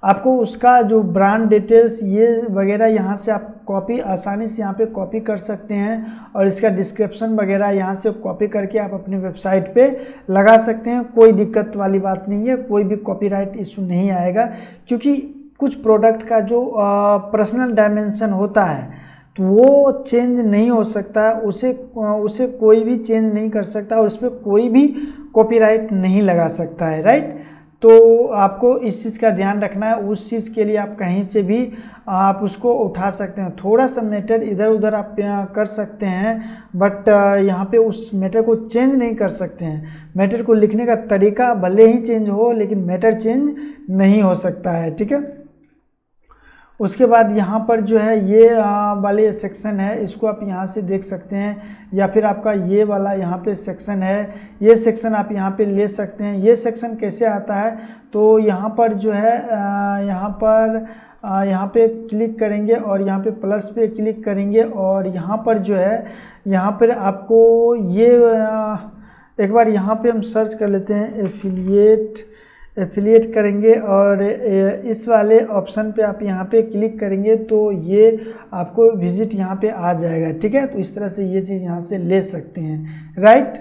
आपको उसका जो ब्रांड डिटेल्स ये वगैरह यहाँ से आप कॉपी आसानी से यहाँ पे कॉपी कर सकते हैं और इसका डिस्क्रिप्शन वगैरह यहाँ से कॉपी करके आप अपनी वेबसाइट पे लगा सकते हैं। कोई दिक्कत वाली बात नहीं है, कोई भी कॉपीराइट इशू नहीं आएगा क्योंकि कुछ प्रोडक्ट का जो पर्सनल डायमेंशन होता है तो वो चेंज नहीं हो सकता, उसे कोई भी चेंज नहीं कर सकता और उस पर कोई भी कॉपीराइट नहीं लगा सकता है, राइट। तो आपको इस चीज़ का ध्यान रखना है, उस चीज़ के लिए आप कहीं से भी आप उसको उठा सकते हैं। थोड़ा सा मैटर इधर उधर आप कर सकते हैं बट यहाँ पे उस मैटर को चेंज नहीं कर सकते हैं। मैटर को लिखने का तरीका भले ही चेंज हो लेकिन मैटर चेंज नहीं हो सकता है, ठीक है। उसके बाद यहाँ पर जो है ये वाले सेक्शन है इसको आप यहाँ से देख सकते हैं या फिर आपका ये वाला यहाँ पे सेक्शन है, ये सेक्शन आप यहाँ पे ले सकते हैं। ये सेक्शन कैसे आता है तो यहाँ पर जो है यहाँ पे क्लिक करेंगे और यहाँ पे प्लस पे क्लिक करेंगे और यहाँ पर जो है यहाँ पर आपको ये एक बार यहाँ पे हम सर्च कर लेते हैं एफिलिएट करेंगे और इस वाले ऑप्शन पे आप यहाँ पे क्लिक करेंगे तो ये आपको विजिट यहाँ पे आ जाएगा, ठीक है। तो इस तरह से ये चीज़ यहाँ से ले सकते हैं, राइट।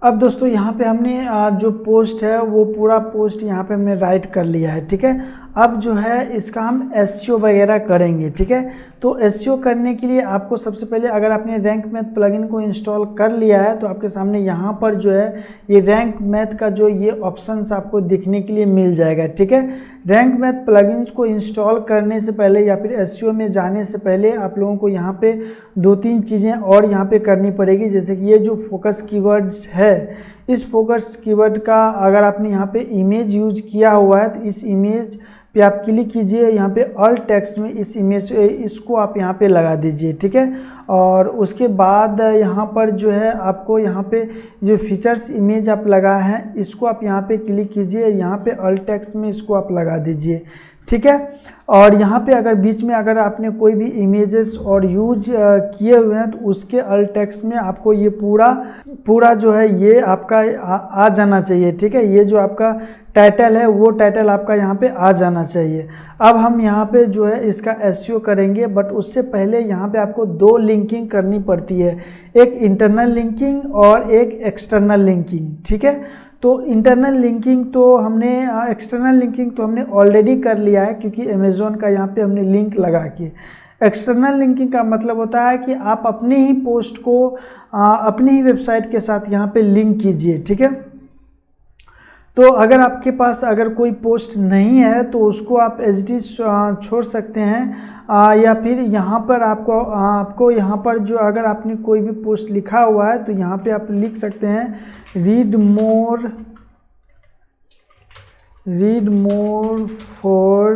अब दोस्तों यहाँ पे हमने जो पोस्ट है वो पूरा पोस्ट यहाँ पे हमने राइट कर लिया है, ठीक है। अब जो है इसका हम एसईओ वगैरह करेंगे, ठीक है। तो एसईओ करने के लिए आपको सबसे पहले, अगर आपने रैंक मैथ प्लगइन को इंस्टॉल कर लिया है तो आपके सामने यहाँ पर जो है ये रैंक मैथ का जो ये ऑप्शंस आपको दिखने के लिए मिल जाएगा, ठीक है। रैंक मैथ प्लगइन्स को इंस्टॉल करने से पहले या फिर एसईओ में जाने से पहले आप लोगों को यहाँ पे 2-3 चीज़ें और यहाँ पे करनी पड़ेगी। जैसे कि ये जो फोकस कीवर्ड्स है, इस फोकस कीवर्ड का अगर आपने यहाँ पे इमेज यूज किया हुआ है तो इस इमेज पे आप क्लिक कीजिए, यहाँ पे ऑल टेक्स्ट में इस इमेज इसको आप यहाँ पे लगा दीजिए, ठीक है। और उसके बाद यहाँ पर जो है आपको यहाँ पे जो फीचर्स इमेज आप लगा है इसको आप यहाँ पे क्लिक कीजिए, यहाँ पे ऑल टेक्स्ट में इसको आप लगा दीजिए, ठीक है। और यहाँ पे अगर बीच में अगर आपने कोई भी इमेजेस और यूज किए हुए हैं तो उसके ऑल टेक्स्ट में आपको ये पूरा जो है ये आपका आ जाना चाहिए, ठीक है। ये जो आपका टाइटल है वो टाइटल आपका यहाँ पे आ जाना चाहिए। अब हम यहाँ पे जो है इसका एसईओ करेंगे, बट उससे पहले यहाँ पे आपको 2 लिंकिंग करनी पड़ती है, एक इंटरनल लिंकिंग और एक एक्सटर्नल लिंकिंग, ठीक है। तो इंटरनल लिंकिंग तो हमने एक्सटर्नल लिंकिंग तो हमने ऑलरेडी कर लिया है, क्योंकि अमेज़ॉन का यहाँ पे हमने लिंक लगा के। एक्सटर्नल लिंकिंग का मतलब होता है कि आप अपने ही पोस्ट को अपनी ही वेबसाइट के साथ यहाँ पे लिंक कीजिए, ठीक है। तो अगर आपके पास अगर कोई पोस्ट नहीं है तो उसको आप एज इट इज छोड़ सकते हैं, या फिर यहाँ पर आपको यहाँ पर जो अगर आपने कोई भी पोस्ट लिखा हुआ है तो यहाँ पे आप लिख सकते हैं read more for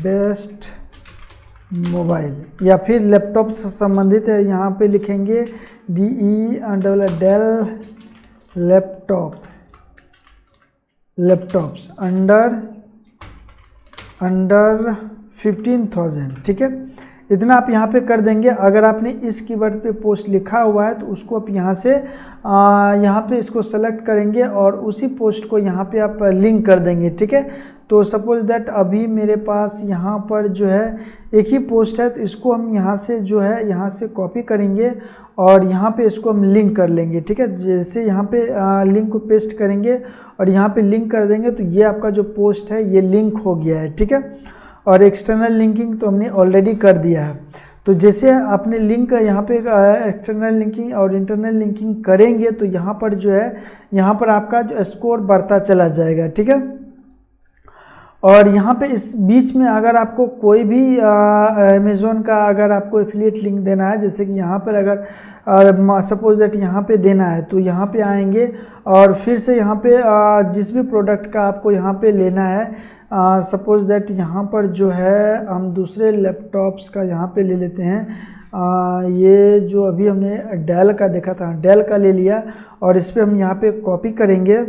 best mobile, या फिर लैपटॉप से संबंधित है, यहाँ पे लिखेंगे डेल लैपटॉप्स अंडर 15,000, ठीक है। इतना आप यहाँ पे कर देंगे। अगर आपने इस कीवर्ड पे पोस्ट लिखा हुआ है तो उसको आप यहाँ से यहाँ पे इसको सेलेक्ट करेंगे और उसी पोस्ट को यहाँ पे आप लिंक कर देंगे, ठीक है। तो सपोज दैट अभी मेरे पास यहाँ पर जो है एक ही पोस्ट है, तो इसको हम यहाँ से जो है यहाँ से कॉपी करेंगे और यहाँ पे इसको हम लिंक कर लेंगे, ठीक है। जैसे यहाँ पे लिंक को पेस्ट करेंगे और यहाँ पे लिंक कर देंगे तो ये आपका जो पोस्ट है ये लिंक हो गया है, ठीक है। और एक्सटर्नल लिंकिंग तो हमने ऑलरेडी कर दिया है। तो जैसे आपने लिंक यहाँ पे एक्सटर्नल लिंकिंग और इंटरनल लिंकिंग करेंगे तो यहाँ पर जो है यहाँ पर आपका जो स्कोर बढ़ता चला जाएगा, ठीक है। और यहाँ पे इस बीच में अगर आपको कोई भी अमेज़ॉन का अगर आपको एफिलिएट लिंक देना है, जैसे कि यहाँ पर अगर सपोज दैट यहाँ पे देना है तो यहाँ पे आएंगे और फिर से यहाँ पे जिस भी प्रोडक्ट का आपको यहाँ पे लेना है, सपोज दैट यहाँ पर जो है हम दूसरे लैपटॉप्स का यहाँ पे ले लेते हैं। ये जो अभी हमने डेल का देखा था, डेल का ले लिया और इस पर हम यहाँ पे कॉपी करेंगे।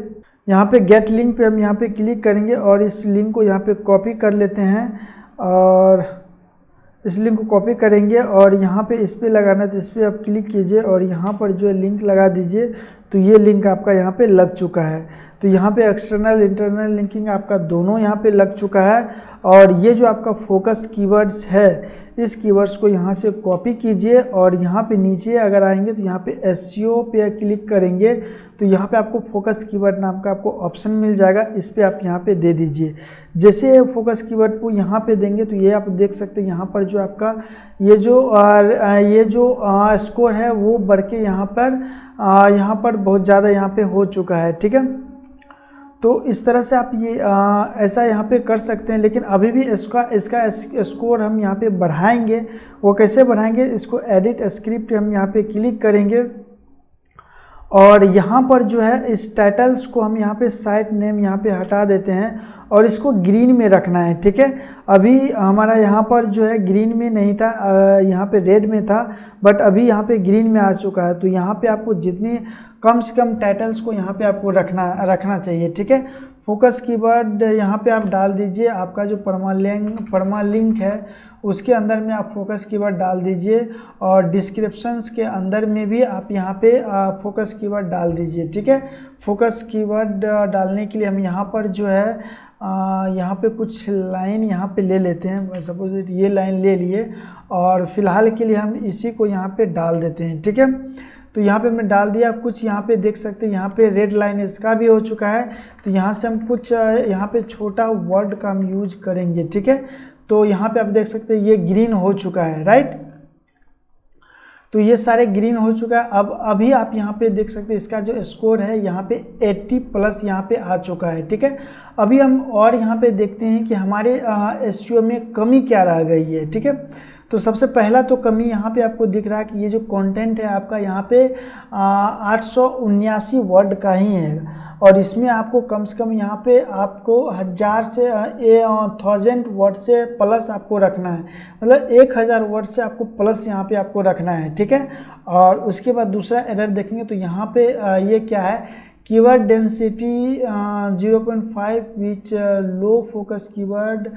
यहाँ पे गेट लिंक पे हम यहाँ पे क्लिक करेंगे और इस लिंक को यहाँ पे कॉपी कर लेते हैं और इस लिंक को कॉपी करेंगे और यहाँ पे इस पे लगाना है तो इस पे आप क्लिक कीजिए और यहाँ पर जो है लिंक लगा दीजिए। तो ये लिंक आपका यहाँ पे लग चुका है। तो यहाँ पे एक्सटर्नल इंटरनल लिंकिंग आपका दोनों यहाँ पे लग चुका है। और ये जो आपका फोकस कीवर्ड्स है, इस कीवर्ड्स को यहाँ से कॉपी कीजिए और यहाँ पे नीचे अगर आएंगे तो यहाँ पे एसईओ पे क्लिक करेंगे तो यहाँ पे आपको फोकस कीवर्ड नाम का आपको ऑप्शन मिल जाएगा, इस पे आप यहाँ पे दे दीजिए। जैसे फोकस कीवर्ड को यहाँ पे देंगे तो ये आप देख सकते हैं यहाँ पर जो आपका ये जो स्कोर है वो बढ़ के यहाँ पर बहुत ज़्यादा यहाँ पे हो चुका है, ठीक है। तो इस तरह से आप ये ऐसा यहाँ पे कर सकते हैं, लेकिन अभी भी इसका स्कोर हम यहाँ पे बढ़ाएंगे। वो कैसे बढ़ाएंगे, इसको एडिट स्क्रिप्ट हम यहाँ पे क्लिक करेंगे और यहाँ पर जो है इस टाइटल्स को हम यहाँ पे साइट नेम यहाँ पे हटा देते हैं और इसको ग्रीन में रखना है, ठीक है। अभी हमारा यहाँ पर जो है ग्रीन में नहीं था, यहाँ पे रेड में था, बट अभी यहाँ पे ग्रीन में आ चुका है। तो यहाँ पे आपको जितनी कम से कम टाइटल्स को यहाँ पे आपको रखना चाहिए, ठीक है। फोकस कीवर्ड यहाँ पे आप डाल दीजिए, आपका जो परमालिंक है उसके अंदर में आप फोकस कीवर्ड डाल दीजिए और डिस्क्रिप्शंस के अंदर में भी आप यहाँ पे फोकस कीवर्ड डाल दीजिए, ठीक है। फोकस कीवर्ड डालने के लिए हम यहाँ पर जो है यहाँ पे कुछ लाइन यहाँ पे ले लेते हैं। सपोज ये लाइन ले लिए और फिलहाल के लिए हम इसी को यहाँ पे डाल देते हैं, ठीक है। तो यहाँ पे हमने डाल दिया कुछ। यहाँ पे देख सकते हैं यहाँ पे रेड लाइन इसका भी हो चुका है। तो यहाँ से हम कुछ यहाँ पे छोटा वर्ड का हम यूज करेंगे, ठीक है। तो यहाँ पे आप देख सकते हैं ये ग्रीन हो चुका है, राइट। तो ये सारे ग्रीन हो चुका है। अब अभी आप यहाँ पे देख सकते हैं इसका जो स्कोर है यहाँ पे 80+ यहाँ पे आ चुका है, ठीक है। अभी हम और यहाँ पे देखते हैं कि हमारे एसईओ में कमी क्या रह गई है, ठीक है। तो सबसे पहला तो कमी यहाँ पे आपको दिख रहा है कि ये जो कंटेंट है आपका यहाँ पे 879 वर्ड का ही है, और इसमें आपको कम से कम यहाँ पे आपको 1000 से 1000 वर्ड से प्लस आपको रखना है, मतलब 1000 वर्ड से आपको प्लस यहाँ पे आपको रखना है, ठीक है। और उसके बाद दूसरा एरर देखेंगे तो यहाँ पे ये क्या है, कीवर्ड डेंसिटी 0.5 विच लो फोकस कीवर्ड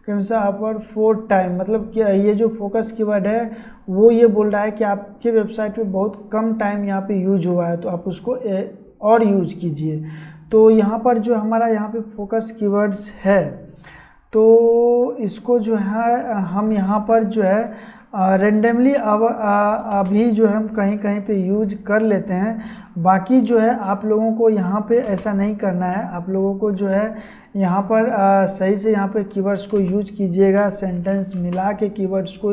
अपर 4 टाइम, मतलब कि ये जो फोकस कीवर्ड है वो ये बोल रहा है कि आपके वेबसाइट पे बहुत कम टाइम यहाँ पे यूज हुआ है, तो आप उसको और यूज कीजिए। तो यहाँ पर जो हमारा यहाँ पे फोकस कीवर्ड्स है तो इसको जो है हम यहाँ पर जो है रेंडमली अभी जो है हम कहीं कहीं पे यूज कर लेते हैं। बाकी जो है आप लोगों को यहाँ पे ऐसा नहीं करना है, आप लोगों को जो है यहाँ पर सही से यहाँ पे कीवर्ड्स को यूज कीजिएगा, सेंटेंस मिला के कीवर्ड्स को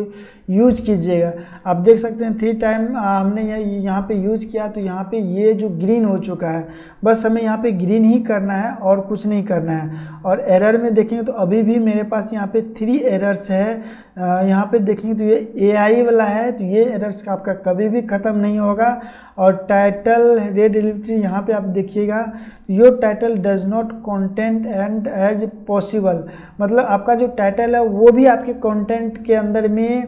यूज कीजिएगा। आप देख सकते हैं 3 टाइम हमने यहाँ पे यूज किया तो यहाँ पे ये जो ग्रीन हो चुका है, बस हमें यहाँ पे ग्रीन ही करना है और कुछ नहीं करना है। और एरर में देखेंगे तो अभी भी मेरे पास यहाँ पे 3 एरर्स है। यहाँ पे देखेंगे तो ये AI वाला है, तो ये एरर्स का आपका कभी भी ख़त्म नहीं होगा। और टाइटल रीडेबिलिटी यहाँ पे आप देखिएगा, your title does not content and as possible, मतलब आपका जो टाइटल है वो भी आपके कंटेंट के अंदर में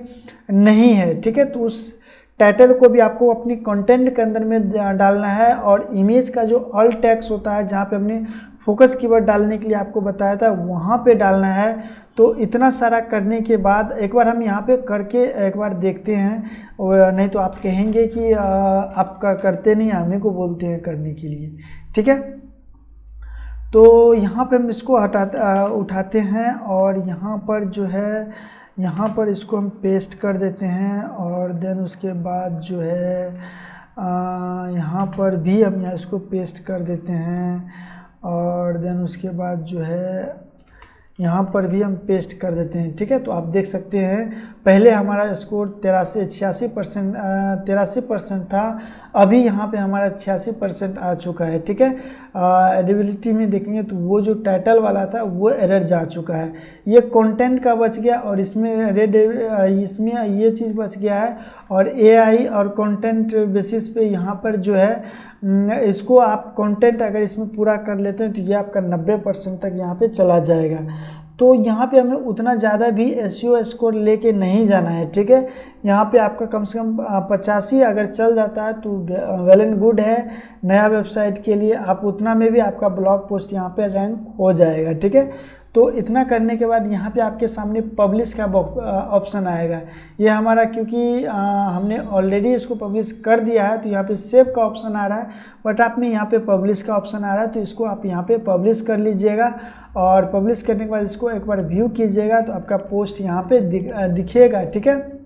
नहीं है, ठीक है। तो उस टाइटल को भी आपको अपनी कंटेंट के अंदर में डालना है। और इमेज का जो ऑल टेक्स्ट होता है जहाँ पे हमने फोकस कीवर्ड डालने के लिए आपको बताया था वहाँ पे डालना है। तो इतना सारा करने के बाद एक बार हम यहाँ पे करके एक बार देखते हैं, नहीं तो आप कहेंगे कि आप करते नहीं, हमें को बोलते हैं करने के लिए, ठीक है। तो यहाँ पे हम इसको उठाते हैं और यहाँ पर जो है यहाँ पर इसको हम पेस्ट कर देते हैं। और देन उसके बाद जो है यहाँ पर भी हम इसको पेस्ट कर देते हैं। और देन उसके बाद जो है यहाँ पर भी हम पेस्ट कर देते हैं, ठीक है। तो आप देख सकते हैं पहले हमारा स्कोर 83% था, अभी यहाँ पे हमारा 86% आ चुका है, ठीक है। एडिबिलिटी में देखेंगे तो वो जो टाइटल वाला था वो एरर जा चुका है, ये कंटेंट का बच गया और इसमें इसमें ये चीज़ बच गया है। और AI और कंटेंट बेसिस पे यहाँ पर जो है इसको आप कंटेंट अगर इसमें पूरा कर लेते हैं तो ये आपका 90% तक यहाँ पे चला जाएगा। तो यहाँ पे हमें उतना ज़्यादा भी एसईओ स्कोर लेके नहीं जाना है, ठीक है। यहाँ पे आपका कम से कम 85 अगर चल जाता है तो वेल एंड गुड है नया वेबसाइट के लिए। आप उतना में भी आपका ब्लॉग पोस्ट यहाँ पे रैंक हो जाएगा, ठीक है। तो इतना करने के बाद यहाँ पे आपके सामने पब्लिश का ऑप्शन आएगा। ये हमारा क्योंकि हमने ऑलरेडी इसको पब्लिश कर दिया है तो यहाँ पे सेव का ऑप्शन आ रहा है, बट आप में यहाँ पे पब्लिश का ऑप्शन आ रहा है तो इसको आप यहाँ पे पब्लिश कर लीजिएगा। और पब्लिश करने के बाद इसको एक बार व्यू कीजिएगा तो आपका पोस्ट यहाँ पे दिखेगा, ठीक है।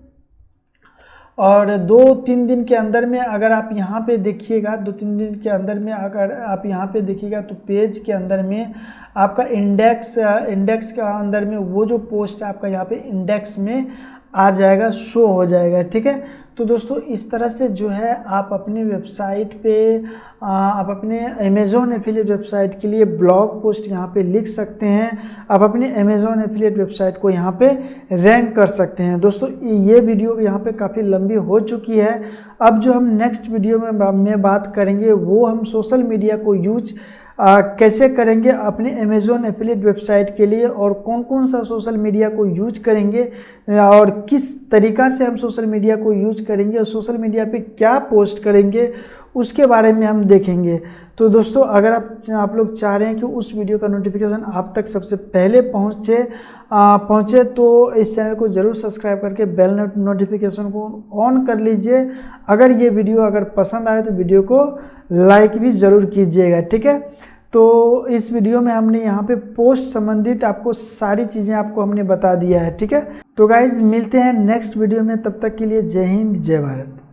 और 2-3 दिन के अंदर में अगर आप यहाँ पे देखिएगा, 2-3 दिन के अंदर में अगर आप यहाँ पे देखिएगा तो पेज के अंदर में आपका इंडेक्स के अंदर में वो जो पोस्ट है आपका यहाँ पे इंडेक्स में आ जाएगा, शो हो जाएगा, ठीक है। तो दोस्तों इस तरह से जो है आप अपनी वेबसाइट पे आप अपने अमेज़ॉन एफिलिएट वेबसाइट के लिए ब्लॉग पोस्ट यहाँ पे लिख सकते हैं। आप अपने अमेज़ॉन एफिलिएट वेबसाइट को यहाँ पे रैंक कर सकते हैं। दोस्तों ये वीडियो यहाँ पे काफ़ी लंबी हो चुकी है। अब जो हम नेक्स्ट वीडियो में बात करेंगे वो हम सोशल मीडिया को यूज कैसे करेंगे अपने अमेज़ॉन एफिलिएट वेबसाइट के लिए, और कौन कौन सा सोशल मीडिया को यूज करेंगे और किस तरीक़ा से हम सोशल मीडिया को यूज करेंगे और सोशल मीडिया पे क्या पोस्ट करेंगे उसके बारे में हम देखेंगे। तो दोस्तों अगर आप लोग चाह रहे हैं कि उस वीडियो का नोटिफिकेशन आप तक सबसे पहले पहुँचे तो इस चैनल को ज़रूर सब्सक्राइब करके बेल नोटिफिकेशन को ऑन कर लीजिए। अगर ये वीडियो अगर पसंद आए तो वीडियो को लाइक भी ज़रूर कीजिएगा, ठीक है। तो इस वीडियो में हमने यहाँ पे पोस्ट संबंधित आपको सारी चीज़ें आपको हमने बता दिया है, ठीक है। तो गाइज मिलते हैं नेक्स्ट वीडियो में, तब तक के लिए जय हिंद जय भारत।